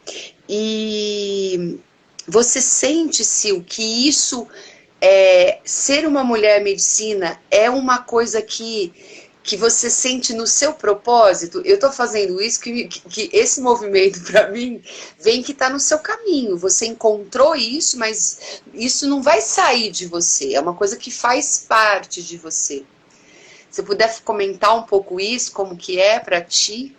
E você sente, Sil, que isso, ser uma mulher medicina é uma coisa que você sente no seu propósito? Eu estou fazendo isso, que esse movimento, para mim, vem que está no seu caminho. Você encontrou isso, mas isso não vai sair de você. É uma coisa que faz parte de você. Se puder comentar um pouco isso, como que é para ti?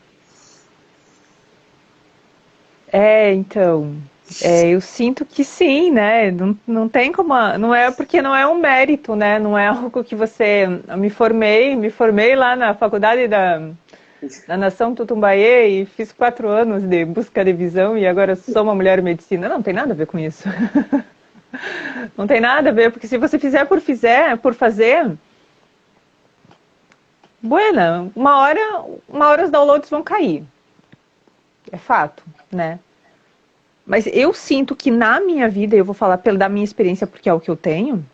Então, eu sinto que sim, né? Não tem como, não é porque não é um mérito, né? Não é algo que você, me formei lá na faculdade da Nação Tutumbaê e fiz 4 anos de busca de visão e agora sou uma mulher medicina. Não tem nada a ver com isso. Não tem nada a ver, porque se você fizer por fazer, buena, uma hora os downloads vão cair. É fato, né? Mas eu sinto que na minha vida, eu vou falar da minha experiência porque é o que eu tenho.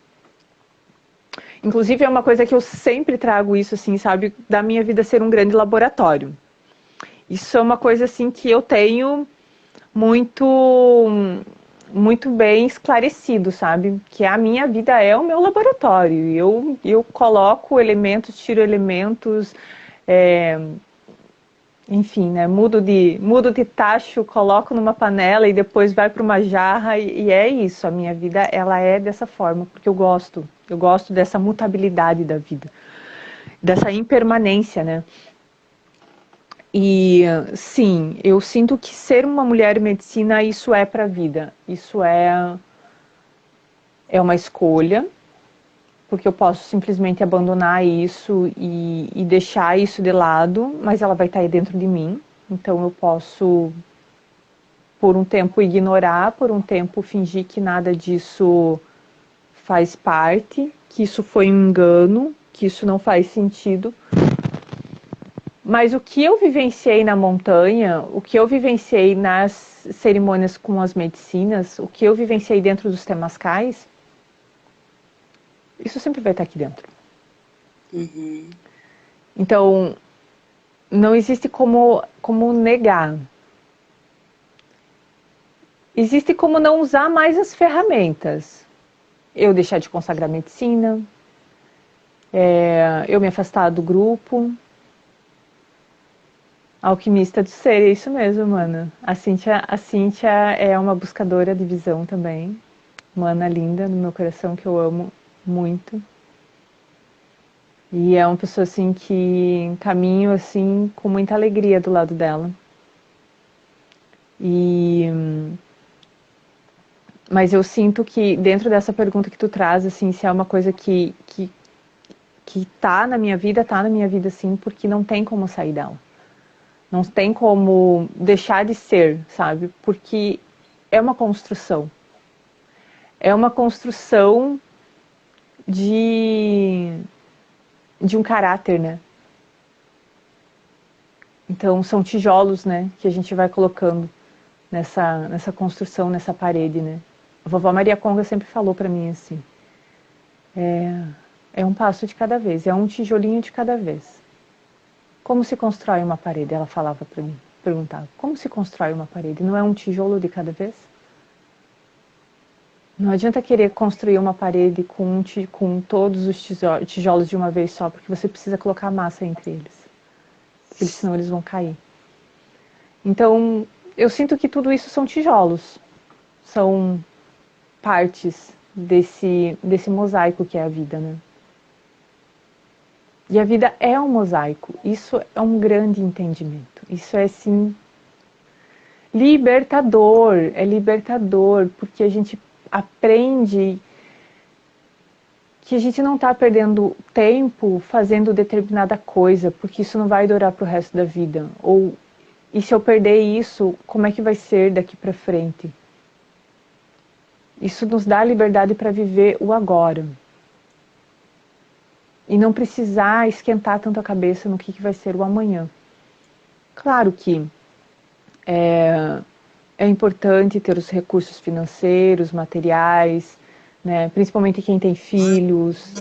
Inclusive é uma coisa que eu sempre trago isso, assim, sabe? Da minha vida ser um grande laboratório. Isso é uma coisa, assim, que eu tenho muito bem esclarecido, sabe? Que a minha vida é o meu laboratório. Eu coloco elementos, tiro elementos... enfim, né, mudo de tacho, coloco numa panela e depois vai para uma jarra e é isso, a minha vida ela é dessa forma, porque eu gosto dessa mutabilidade da vida, dessa impermanência, né? E sim, eu sinto que ser uma mulher medicina, isso é para a vida, isso é uma escolha, porque eu posso simplesmente abandonar isso e deixar isso de lado, mas ela vai estar aí dentro de mim. Então eu posso, por um tempo, ignorar, por um tempo, fingir que nada disso faz parte, que isso foi um engano, que isso não faz sentido. Mas o que eu vivenciei na montanha, o que eu vivenciei nas cerimônias com as medicinas, o que eu vivenciei dentro dos temascais, isso sempre vai estar aqui dentro. Uhum. Então, não existe como negar. Existe como não usar mais as ferramentas. Eu deixar de consagrar medicina, eu me afastar do grupo. Alquimista do ser, é isso mesmo, mana. A Cíntia é uma buscadora de visão também. Mana linda no meu coração, que eu amo muito. E é uma pessoa assim que caminho assim com muita alegria do lado dela. Mas eu sinto que dentro dessa pergunta que tu traz, assim, se é uma coisa que tá na minha vida sim, porque não tem como sair dela. Não tem como deixar de ser, sabe? Porque é uma construção. É uma construção de um caráter, né? Então são tijolos, né, que a gente vai colocando nessa construção, nessa parede, né? A vovó Maria Conga sempre falou para mim assim, é um passo de cada vez, é um tijolinho de cada vez. Como se constrói uma parede? Ela falava para mim, perguntava, como se constrói uma parede? Não é um tijolo de cada vez? Não adianta querer construir uma parede com todos os tijolos de uma vez só, porque você precisa colocar massa entre eles. Porque senão eles vão cair. Então, eu sinto que tudo isso são tijolos. São partes desse mosaico que é a vida, né? E a vida é um mosaico. Isso é um grande entendimento. Isso é, sim, libertador. É libertador, porque a gente aprende que a gente não está perdendo tempo fazendo determinada coisa, porque isso não vai durar para o resto da vida. E se eu perder isso, como é que vai ser daqui para frente? Isso nos dá a liberdade para viver o agora. E não precisar esquentar tanto a cabeça no que vai ser o amanhã. Claro que é importante ter os recursos financeiros, materiais, né? Principalmente quem tem filhos.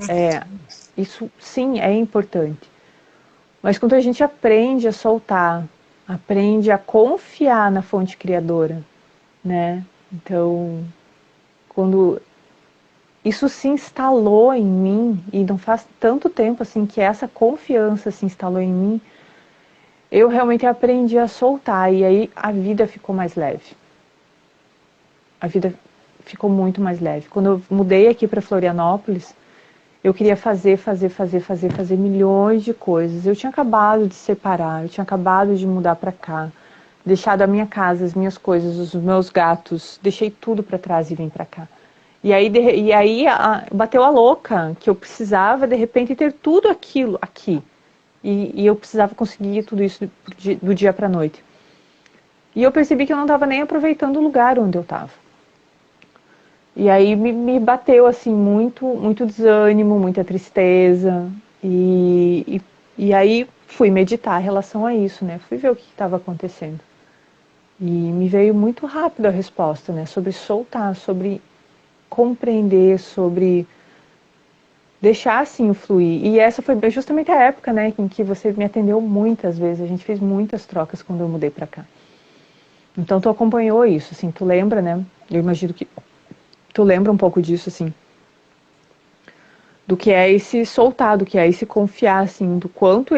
Isso sim é importante. Mas quando a gente aprende a soltar, aprende a confiar na fonte criadora, né? Então, quando isso se instalou em mim, e não faz tanto tempo assim que essa confiança se instalou em mim, eu realmente aprendi a soltar, e aí a vida ficou mais leve. A vida ficou muito mais leve. Quando eu mudei aqui para Florianópolis, eu queria fazer milhões de coisas. Eu tinha acabado de separar, eu tinha acabado de mudar para cá, deixado a minha casa, as minhas coisas, os meus gatos, deixei tudo para trás e vim para cá. E aí bateu a louca, que eu precisava de repente ter tudo aquilo aqui. E eu precisava conseguir tudo isso do dia para a noite. E eu percebi que eu não estava nem aproveitando o lugar onde eu estava. E aí me bateu assim muito desânimo, muita tristeza. E aí fui meditar em relação a isso, né? Fui ver o que estava acontecendo. E me veio muito rápido a resposta, né? Sobre soltar, sobre compreender, sobre deixar assim o fluir. E essa foi justamente a época, né, em que você me atendeu muitas vezes. A gente fez muitas trocas quando eu mudei pra cá. Então tu acompanhou isso, assim, tu lembra, né? Eu imagino que tu lembra um pouco disso, assim, do que é esse soltar, do que é esse confiar, assim, do quanto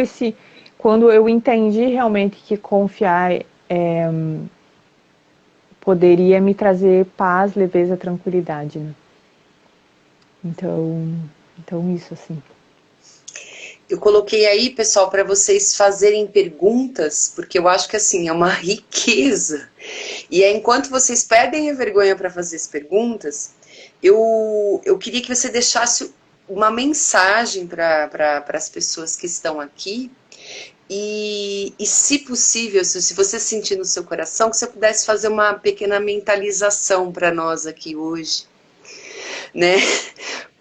quando eu entendi realmente que confiar poderia me trazer paz, leveza, tranquilidade, né? Então isso, assim. Eu coloquei aí, pessoal, para vocês fazerem perguntas, porque eu acho que assim é uma riqueza. E enquanto vocês perdem a vergonha para fazer as perguntas, eu queria que você deixasse uma mensagem para as pessoas que estão aqui. E se possível, se você sentir no seu coração, que você pudesse fazer uma pequena mentalização para nós aqui hoje, né?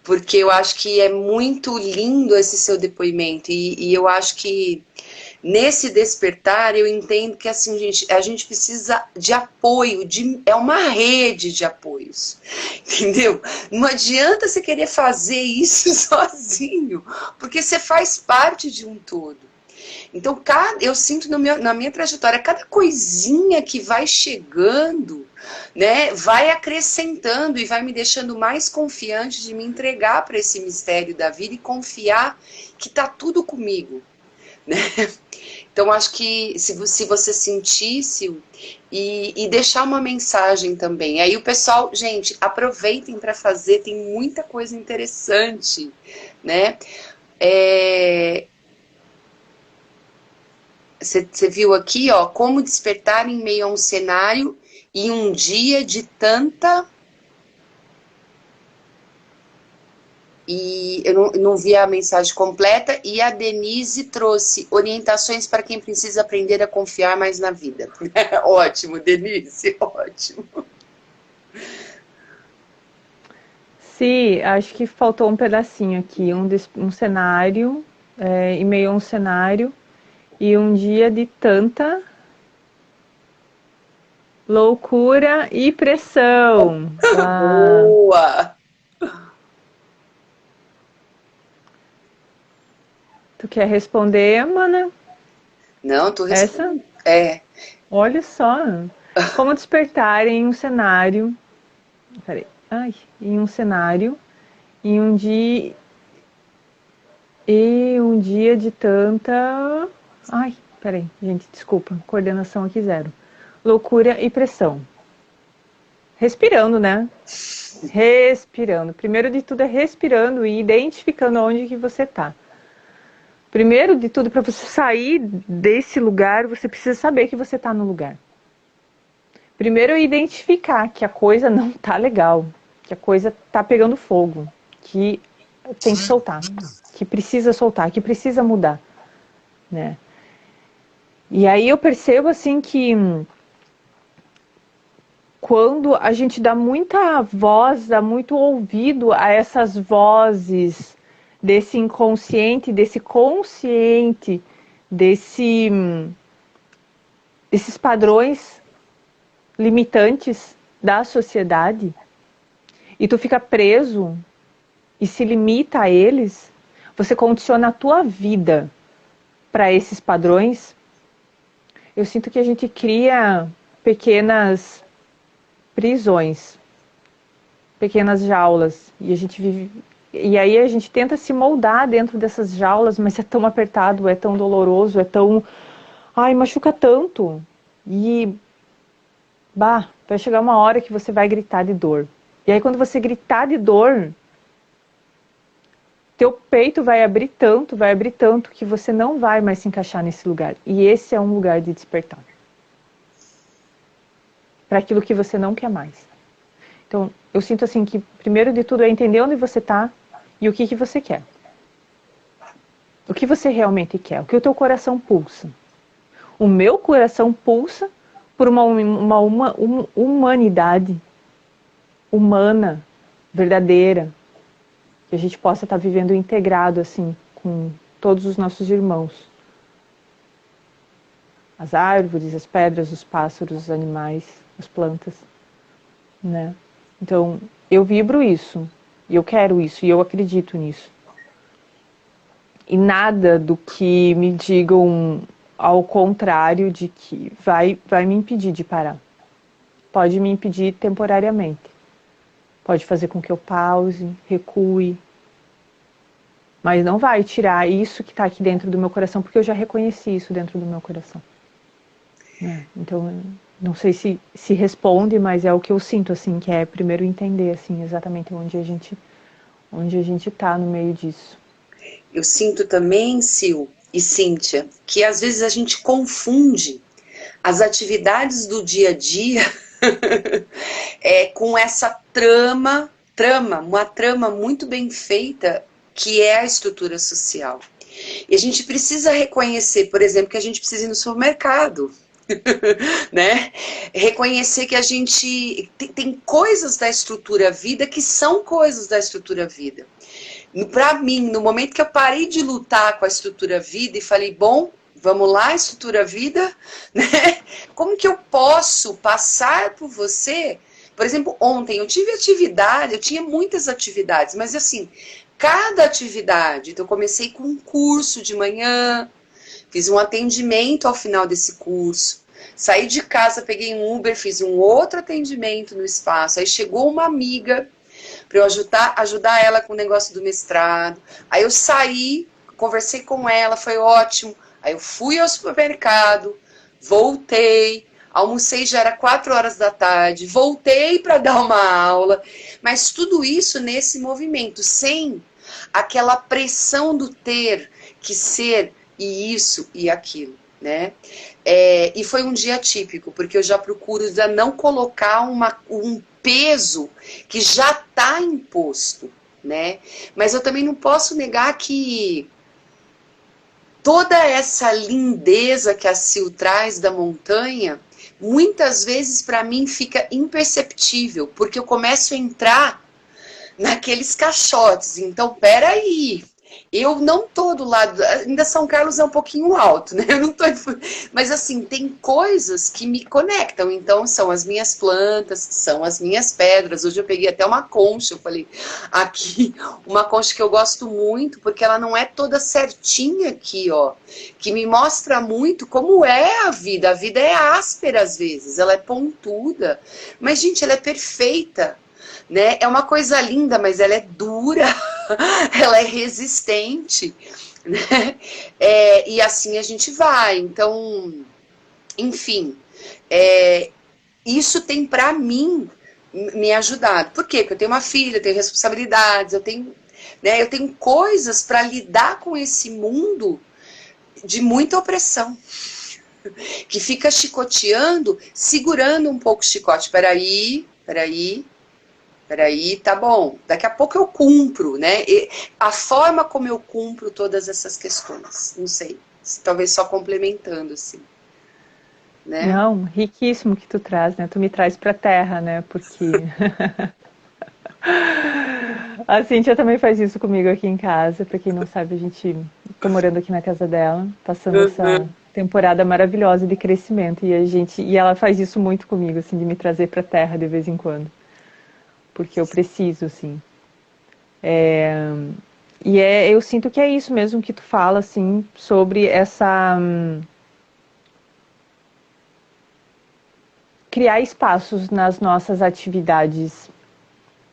Porque eu acho que é muito lindo esse seu depoimento e eu acho que nesse despertar eu entendo que assim, gente, a gente precisa de apoio, é uma rede de apoios, entendeu? Não adianta você querer fazer isso sozinho, porque você faz parte de um todo. Então, eu sinto na minha trajetória, cada coisinha que vai chegando, né, vai acrescentando e vai me deixando mais confiante de me entregar para esse mistério da vida e confiar que está tudo comigo, né? Então, acho que se você sentisse e deixar uma mensagem também. Aí o pessoal, gente, aproveitem para fazer, tem muita coisa interessante, né? Você viu aqui, ó, como despertar em meio a um cenário e um dia de tanta... E eu não vi a mensagem completa. E a Denise trouxe orientações para quem precisa aprender a confiar mais na vida. Ótimo, Denise, ótimo. Sim, acho que faltou um pedacinho aqui, um cenário, em meio a um cenário, e um dia de tanta loucura e pressão. Boa! Tu quer responder, mana? Não, tu Essa? É. Olha só. Como despertar em um cenário. Peraí. Em um cenário. Em um dia. E um dia de tanta. Peraí, gente, desculpa. Coordenação aqui zero. Loucura e pressão. Respirando, né? Respirando. Primeiro de tudo é respirando e identificando onde que você tá. Primeiro de tudo, para você sair desse lugar, você precisa saber que você está no lugar. Primeiro é identificar que a coisa não tá legal, que a coisa tá pegando fogo, que tem que soltar, que precisa mudar, né? E aí eu percebo assim que quando a gente dá muita voz, dá muito ouvido a essas vozes desse inconsciente, desse consciente, desses padrões limitantes da sociedade, e tu fica preso e se limita a eles, você condiciona a tua vida para esses padrões. Eu sinto que a gente cria pequenas prisões, pequenas jaulas, e a gente vive, e aí a gente tenta se moldar dentro dessas jaulas, mas é tão apertado, é tão doloroso, é tão, machuca tanto, e vai chegar uma hora que você vai gritar de dor. E aí quando você gritar de dor, teu peito vai abrir tanto que você não vai mais se encaixar nesse lugar. E esse é um lugar de despertar para aquilo que você não quer mais. Então, eu sinto assim que, primeiro de tudo, é entender onde você está e o que você quer. O que você realmente quer, o que o teu coração pulsa. O meu coração pulsa por uma humanidade humana, verdadeira, que a gente possa estar vivendo integrado assim com todos os nossos irmãos. As árvores, as pedras, os pássaros, os animais, as plantas, né? Então, eu vibro isso, e eu quero isso, e eu acredito nisso. E nada do que me digam ao contrário de que vai me impedir de parar. Pode me impedir temporariamente. Pode fazer com que eu pause, recue. Mas não vai tirar isso que está aqui dentro do meu coração, porque eu já reconheci isso dentro do meu coração. Então, não sei se responde, mas é o que eu sinto, assim, que é primeiro entender, assim, exatamente onde a gente está no meio disso. Eu sinto também, Sil e Cíntia, que às vezes a gente confunde as atividades do dia a dia com essa uma trama muito bem feita, que é a estrutura social. E a gente precisa reconhecer, por exemplo, que a gente precisa ir no supermercado. Né? Reconhecer que a gente tem coisas da estrutura vida que são coisas da estrutura vida. Para mim, no momento que eu parei de lutar com a estrutura vida e falei, bom, vamos lá, estrutura vida, né? Como que eu posso passar por você? Por exemplo, ontem eu tive atividade, eu tinha muitas atividades, mas assim, cada atividade, então eu comecei com um curso de manhã, fiz um atendimento ao final desse curso, saí de casa, peguei um Uber, fiz um outro atendimento no espaço, aí chegou uma amiga para eu ajudar ela com o negócio do mestrado, aí eu saí, conversei com ela, foi ótimo, aí eu fui ao supermercado, voltei, almocei, já era 4 horas da tarde, voltei para dar uma aula, mas tudo isso nesse movimento, sem aquela pressão do ter que ser e isso e aquilo, né? E foi um dia típico, porque eu já procuro já não colocar um peso que já está imposto, né? Mas eu também não posso negar que toda essa lindeza que a Sil traz da montanha, muitas vezes para mim fica imperceptível, porque eu começo a entrar naqueles caixotes. Então, peraí, eu não tô do lado, ainda São Carlos é um pouquinho alto, né? Eu não tô, mas assim, tem coisas que me conectam. Então, são as minhas plantas, são as minhas pedras. Hoje eu peguei até uma concha, eu falei, aqui, uma concha que eu gosto muito, porque ela não é toda certinha aqui, ó, que me mostra muito como é a vida. A vida é áspera às vezes, ela é pontuda, mas, gente, ela é perfeita. Né? É uma coisa linda, mas ela é dura, ela é resistente, né? E assim a gente vai. Então, enfim, isso tem para mim me ajudado. Por quê? Porque eu tenho uma filha, eu tenho responsabilidades, eu tenho coisas para lidar com esse mundo de muita opressão, que fica chicoteando, segurando um pouco o chicote. Peraí, tá bom, daqui a pouco eu cumpro, né? E a forma como eu cumpro todas essas questões, não sei, talvez só complementando, assim. né? Não, riquíssimo que tu traz, né? Tu me traz pra terra, né? Porque a Cíntia também faz isso comigo aqui em casa. Pra quem não sabe, a gente tô morando aqui na casa dela, passando essa Uhum. temporada maravilhosa de crescimento e ela faz isso muito comigo, assim, de me trazer pra terra de vez em quando, porque eu preciso, assim. Eu sinto que é isso mesmo que tu fala, assim, sobre essa criar espaços nas nossas atividades,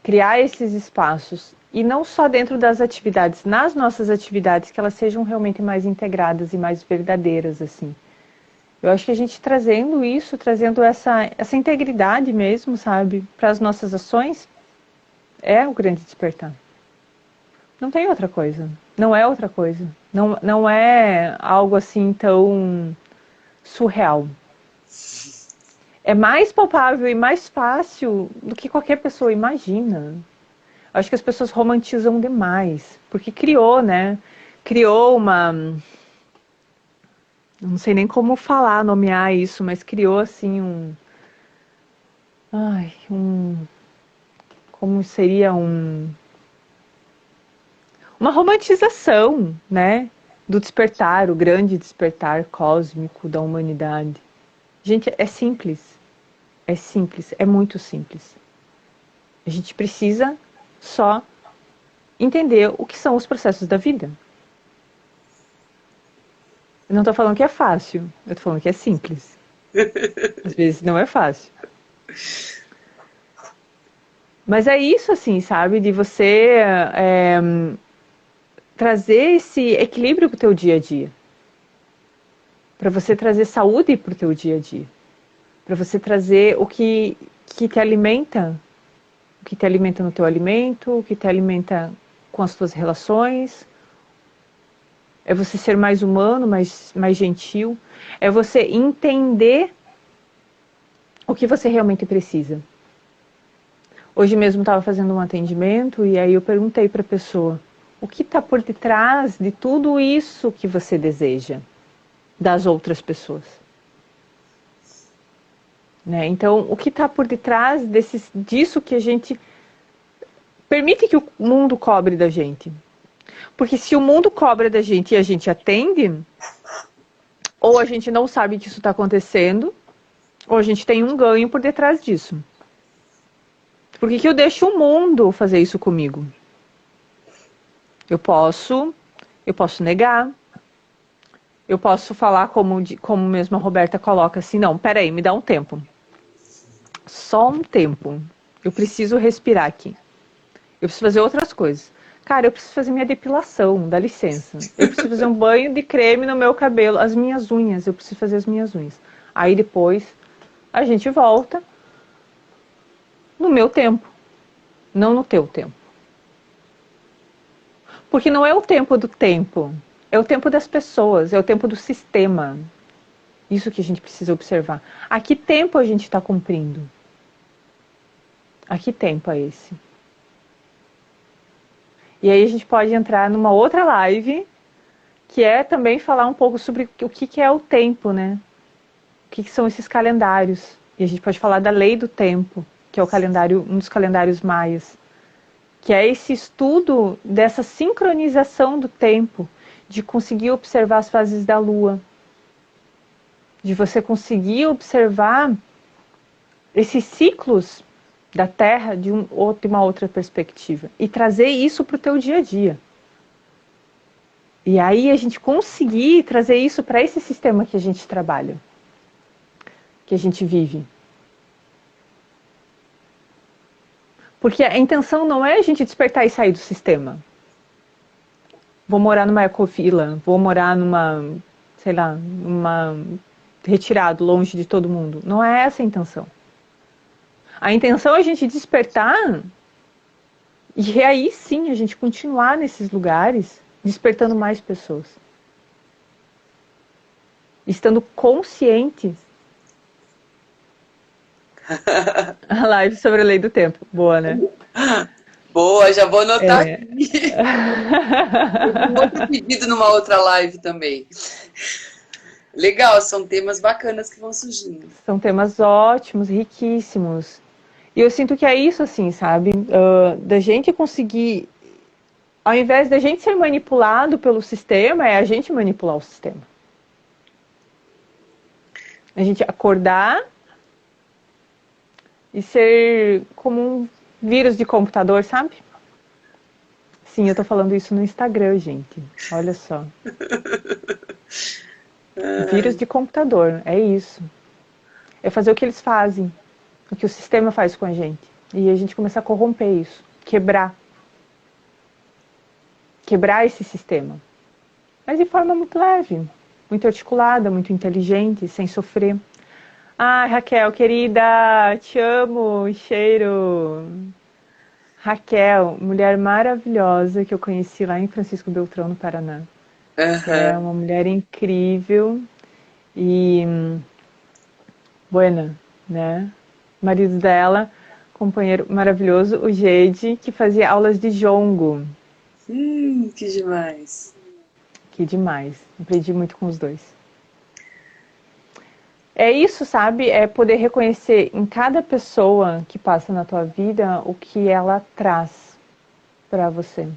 criar esses espaços e não só dentro das atividades, nas nossas atividades, que elas sejam realmente mais integradas e mais verdadeiras, assim. Eu acho que a gente trazendo isso, trazendo essa integridade mesmo, sabe, para as nossas ações, é o grande despertar. Não tem outra coisa. Não é outra coisa. Não é algo assim tão surreal. É mais palpável e mais fácil do que qualquer pessoa imagina. Acho que as pessoas romantizam demais, porque criou, né? Criou uma, não sei nem como falar, nomear isso, mas criou assim como seria uma romantização, né? Do despertar, o grande despertar cósmico da humanidade. Gente, é simples, é muito simples. A gente precisa só entender o que são os processos da vida. Eu não estou falando que é fácil, eu estou falando que é simples. Às vezes não é fácil. Mas é isso, assim, sabe? De você trazer esse equilíbrio para o teu dia a dia. Para você trazer saúde para o teu dia a dia. Para você trazer que o que te alimenta no teu alimento, o que te alimenta com as tuas relações. É você ser mais humano, mais gentil. É você entender o que você realmente precisa. Hoje mesmo estava fazendo um atendimento e aí eu perguntei para a pessoa o que está por detrás de tudo isso que você deseja das outras pessoas. Né? Então, o que está por detrás disso que a gente permite que o mundo cobre da gente? Porque se o mundo cobra da gente e a gente atende, ou a gente não sabe que isso está acontecendo, ou a gente tem um ganho por detrás disso. Por que eu deixo o mundo fazer isso comigo? Eu posso negar, eu posso falar como mesmo a Roberta coloca assim, não, peraí, me dá um tempo. Só um tempo. Eu preciso respirar aqui. Eu preciso fazer outras coisas. Cara, eu preciso fazer minha depilação, dá licença. Eu preciso fazer um banho de creme no meu cabelo, as minhas unhas, eu preciso fazer as minhas unhas. Aí depois a gente volta no meu tempo, não no teu tempo. Porque não é o tempo do tempo, é o tempo das pessoas, é o tempo do sistema. Isso que a gente precisa observar. A que tempo a gente está cumprindo? A que tempo é esse? E aí a gente pode entrar numa outra live, que é também falar um pouco sobre o que é o tempo, né? O que são esses calendários. E a gente pode falar da lei do tempo, que é o calendário, um dos calendários maias, que é esse estudo dessa sincronização do tempo, de conseguir observar as fases da Lua, de você conseguir observar esses ciclos da Terra de uma outra perspectiva e trazer isso para o teu dia a dia. E aí a gente conseguir trazer isso para esse sistema que a gente trabalha, que a gente vive. Porque a intenção não é a gente despertar e sair do sistema. Vou morar numa ecovila, vou morar sei lá, retirado, longe de todo mundo. Não é essa a intenção. A intenção é a gente despertar e aí sim a gente continuar nesses lugares despertando mais pessoas. Estando conscientes. A live sobre a lei do tempo. Boa, né? Boa, já vou anotar aqui. Um outro pedido numa outra live também. Legal, são temas bacanas que vão surgindo. São temas ótimos, riquíssimos. E eu sinto que é isso, assim, sabe? Da gente conseguir, ao invés da gente ser manipulado pelo sistema, é a gente manipular o sistema. A gente acordar e ser como um vírus de computador, sabe? Sim, eu tô falando isso no Instagram, gente. Olha só. Vírus de computador, é isso. É fazer o que eles fazem, o que o sistema faz com a gente. E a gente começar a corromper isso, quebrar. Quebrar esse sistema. Mas de forma muito leve, muito articulada, muito inteligente, sem sofrer. Ai, Raquel, querida, te amo, cheiro. Raquel, mulher maravilhosa que eu conheci lá em Francisco Beltrão, no Paraná. É Aham. uma mulher incrível e buena, né? O marido dela, companheiro maravilhoso, o Jade, que fazia aulas de jongo. Que demais. Que demais. Aprendi muito com os dois. É isso, sabe? É poder reconhecer em cada pessoa que passa na tua vida o que ela traz para você.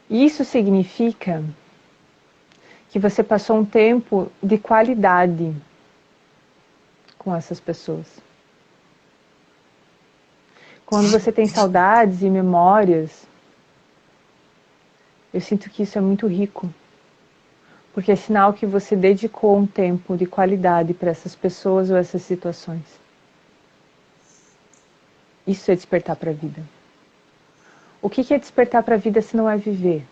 Isso significa que você passou um tempo de qualidade com essas pessoas. Quando você tem saudades e memórias, eu sinto que isso é muito rico. Porque é sinal que você dedicou um tempo de qualidade para essas pessoas ou essas situações. Isso é despertar para a vida. O que é despertar para a vida se não é viver?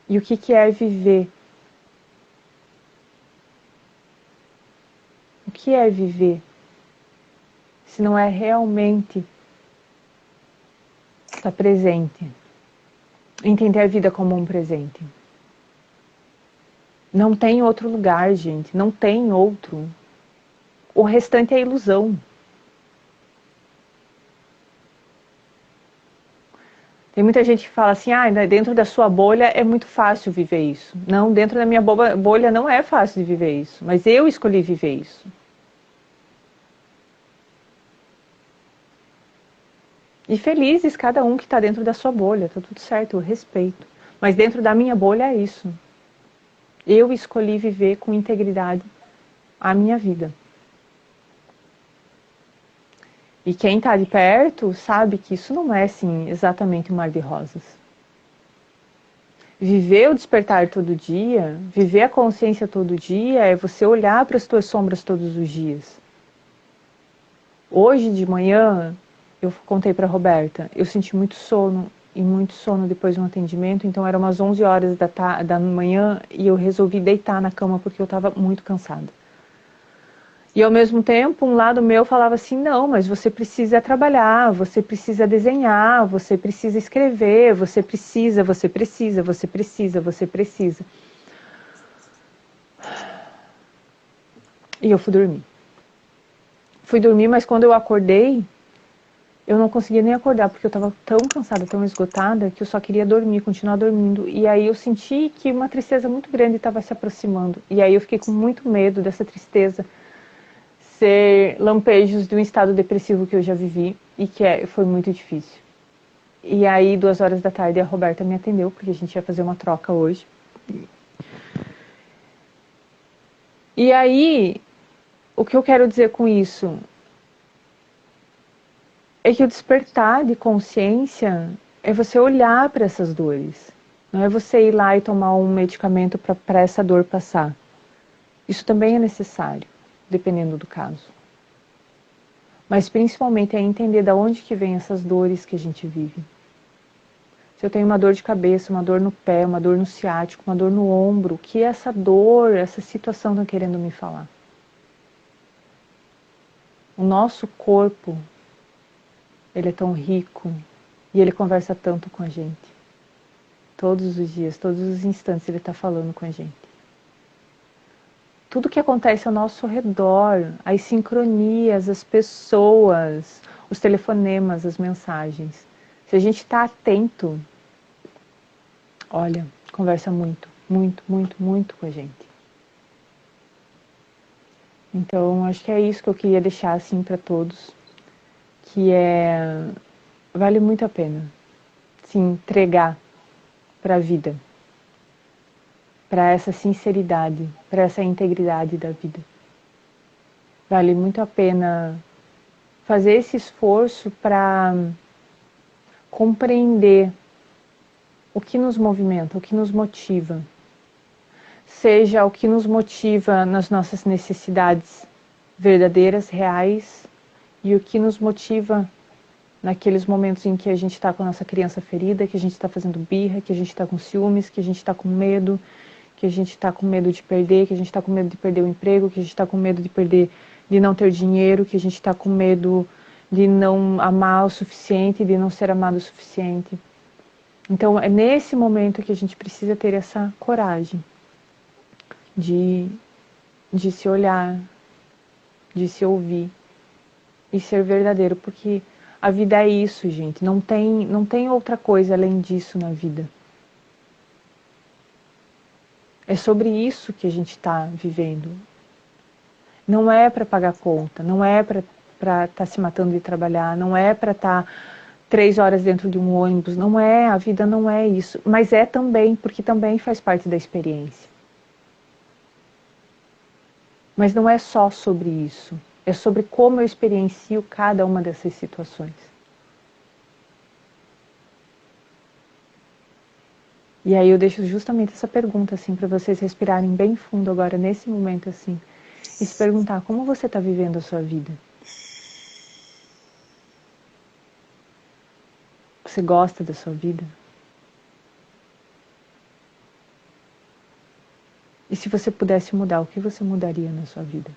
E o que é viver? O que é viver se não é realmente estar presente? Entender a vida como um presente. Não tem outro lugar, gente. Não tem outro. O restante é ilusão. Tem muita gente que fala assim, dentro da sua bolha é muito fácil viver isso. Não, dentro da minha bolha não é fácil de viver isso. Mas eu escolhi viver isso. E felizes cada um que está dentro da sua bolha. Está tudo certo, eu respeito. Mas dentro da minha bolha é isso. Eu escolhi viver com integridade a minha vida. E quem está de perto sabe que isso não é, assim, exatamente um mar de rosas. Viver o despertar todo dia, viver a consciência todo dia, é você olhar para as tuas sombras todos os dias. Hoje de manhã, eu contei para a Roberta, eu senti muito sono, e muito sono depois de um atendimento, então eram umas 11 horas da manhã e eu resolvi deitar na cama porque eu estava muito cansada. E ao mesmo tempo, um lado meu falava assim, não, mas você precisa trabalhar, você precisa desenhar, você precisa escrever, você precisa. E eu fui dormir. Fui dormir, mas quando eu acordei, eu não conseguia nem acordar, porque eu estava tão cansada, tão esgotada, que eu só queria dormir, continuar dormindo. E aí eu senti que uma tristeza muito grande estava se aproximando. E aí eu fiquei com muito medo dessa tristeza ser lampejos de um estado depressivo que eu já vivi e que foi muito difícil. E aí, 2 horas da tarde, a Roberta me atendeu, porque a gente ia fazer uma troca hoje. E aí, o que eu quero dizer com isso é que o despertar de consciência é você olhar para essas dores. Não é você ir lá e tomar um medicamento para essa dor passar. Isso também é necessário, dependendo do caso. Mas principalmente é entender de onde que vem essas dores que a gente vive. Se eu tenho uma dor de cabeça, uma dor no pé, uma dor no ciático, uma dor no ombro, o que essa dor, essa situação está querendo me falar? O nosso corpo, ele é tão rico e ele conversa tanto com a gente. Todos os dias, todos os instantes ele está falando com a gente. Tudo que acontece ao nosso redor, as sincronias, as pessoas, os telefonemas, as mensagens. Se a gente está atento, olha, conversa muito, muito, muito, muito com a gente. Então, acho que é isso que eu queria deixar assim para todos, que vale muito a pena se entregar para a vida, para essa sinceridade, para essa integridade da vida. Vale muito a pena fazer esse esforço para compreender o que nos movimenta, o que nos motiva. Seja o que nos motiva nas nossas necessidades verdadeiras, reais, e o que nos motiva naqueles momentos em que a gente está com a nossa criança ferida, que a gente está fazendo birra, que a gente está com ciúmes, que a gente está com medo, que a gente está com medo de perder, que a gente está com medo de perder o emprego, que a gente está com medo de não ter dinheiro, que a gente está com medo de não amar o suficiente, de não ser amado o suficiente. Então é nesse momento que a gente precisa ter essa coragem de se olhar, de se ouvir e ser verdadeiro, porque a vida é isso, gente. Não tem outra coisa além disso na vida. É sobre isso que a gente está vivendo. Não é para pagar conta, não é para estar se matando de trabalhar, não é para estar 3 horas dentro de um ônibus, não é, a vida não é isso. Mas é também, porque também faz parte da experiência. Mas não é só sobre isso. É sobre como eu experiencio cada uma dessas situações. E aí eu deixo justamente essa pergunta assim para vocês respirarem bem fundo agora nesse momento assim e se perguntar como você está vivendo a sua vida. Você gosta da sua vida? E se você pudesse mudar, o que você mudaria na sua vida?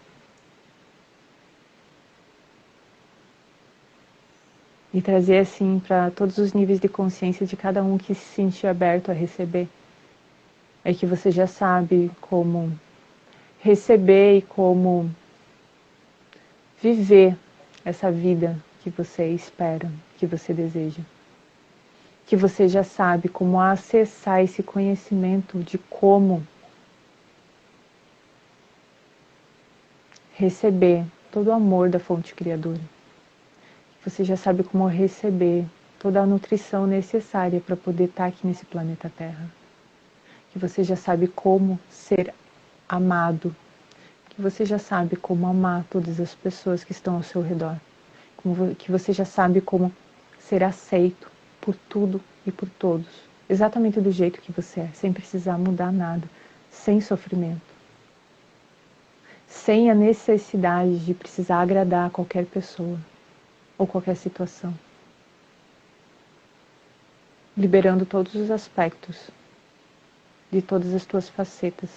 E trazer assim para todos os níveis de consciência de cada um que se sentir aberto a receber. É que você já sabe como receber e como viver essa vida que você espera, que você deseja. Que você já sabe como acessar esse conhecimento de como receber todo o amor da fonte criadora. Você já sabe como receber toda a nutrição necessária para poder estar aqui nesse planeta Terra. Que você já sabe como ser amado. Que você já sabe como amar todas as pessoas que estão ao seu redor. Que você já sabe como ser aceito por tudo e por todos. Exatamente do jeito que você é, sem precisar mudar nada, sem sofrimento. Sem a necessidade de precisar agradar a qualquer pessoa ou qualquer situação. Liberando todos os aspectos de todas as tuas facetas,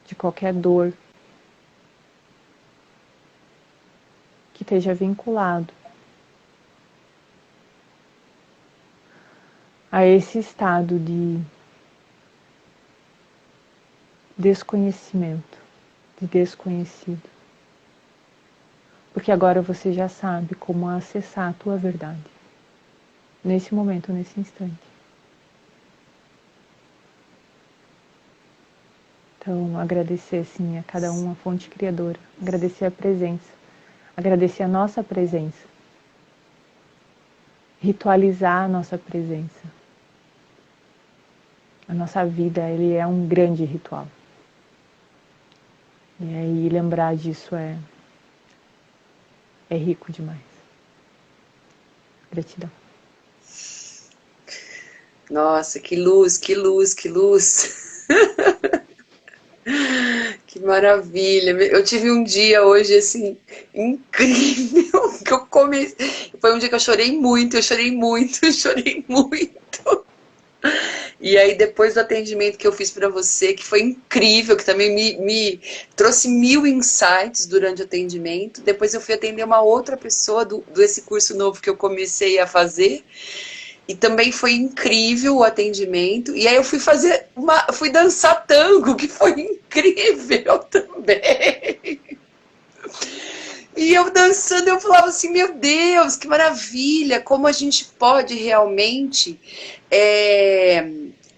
de qualquer dor que esteja vinculado a esse estado de desconhecimento, de desconhecido. Porque agora você já sabe como acessar a tua verdade. Nesse momento, nesse instante. Então, agradecer sim a cada um, a fonte criadora. Agradecer a presença. Agradecer a nossa presença. Ritualizar a nossa presença. A nossa vida, ele é um grande ritual. E aí lembrar disso é rico demais. Gratidão. Nossa, que luz, que luz, que luz. Que maravilha. Eu tive um dia hoje, assim, incrível, que eu comecei... Foi um dia que eu chorei muito, eu chorei muito, eu chorei muito. E aí, depois do atendimento que eu fiz para você, que foi incrível, que também me trouxe 1000 insights durante o atendimento, depois eu fui atender uma outra pessoa desse curso novo que eu comecei a fazer, e também foi incrível o atendimento. E aí eu fui dançar tango, que foi incrível também. E eu dançando, eu falava assim, meu Deus, que maravilha, como a gente pode realmente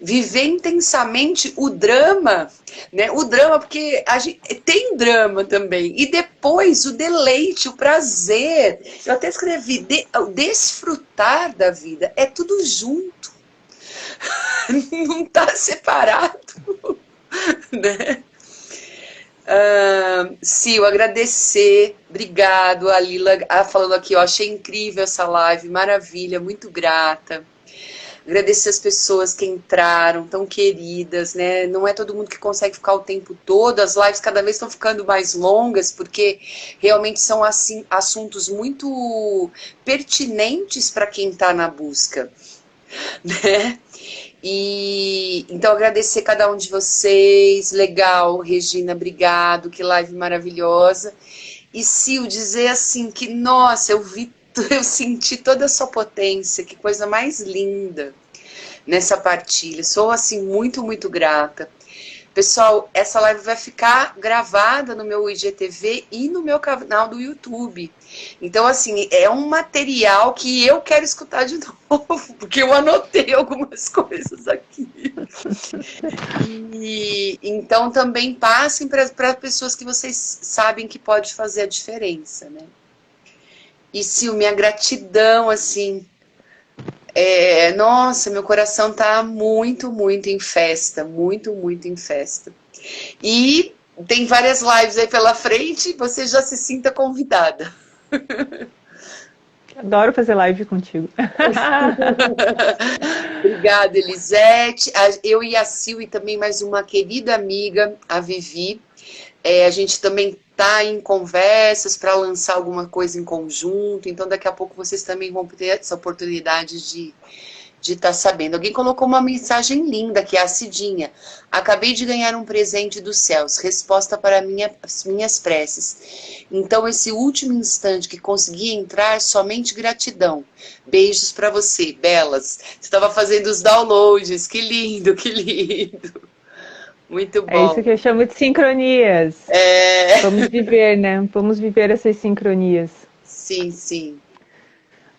Viver intensamente o drama, né? O drama, porque a gente tem drama também. E depois o deleite, o prazer. Eu até escrevi, desfrutar da vida. É tudo junto. Não está separado. Né? Sil, agradecer, obrigado, a Lila falando aqui, eu achei incrível essa live, maravilha, muito grata. Agradecer as pessoas que entraram, tão queridas, né? Não é todo mundo que consegue ficar o tempo todo, as lives cada vez estão ficando mais longas, porque realmente são assim, assuntos muito pertinentes para quem está na busca, né? E então agradecer cada um de vocês, legal, Regina, obrigado, que live maravilhosa. E Sil, dizer assim que, nossa, eu senti toda a sua potência, que coisa mais linda nessa partilha. Sou assim muito, muito grata. Pessoal, essa live vai ficar gravada no meu IGTV e no meu canal do YouTube. Então, assim, é um material que eu quero escutar de novo, porque eu anotei algumas coisas aqui. E então também passem para pessoas que vocês sabem que pode fazer a diferença, né? E Sil, minha gratidão, assim, nossa, meu coração tá muito, muito em festa, muito, muito em festa. E tem várias lives aí pela frente, você já se sinta convidada. Adoro fazer live contigo. Obrigada, Elisete. Eu e a Sil e também mais uma querida amiga, a Vivi. A gente também está em conversas para lançar alguma coisa em conjunto, então daqui a pouco vocês também vão ter essa oportunidade de estar sabendo. Alguém colocou uma mensagem linda, que é a Cidinha. Acabei de ganhar um presente dos céus, resposta para minhas preces. Então, esse último instante que consegui entrar, somente gratidão. Beijos para você, belas. Você estava fazendo os downloads, que lindo, que lindo. Muito bom. É isso que eu chamo de sincronias. Vamos viver, né? Vamos viver essas sincronias. Sim, sim.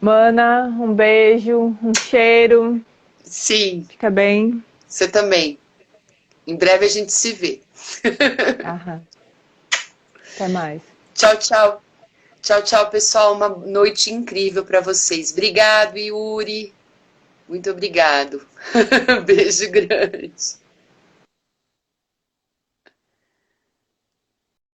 Mana, um beijo, um cheiro. Sim. Fica bem. Você também. Em breve a gente se vê. Aham. Até mais. Tchau, tchau. Tchau, tchau, pessoal. Uma noite incrível para vocês. Obrigado, Yuri. Muito obrigado. Beijo grande.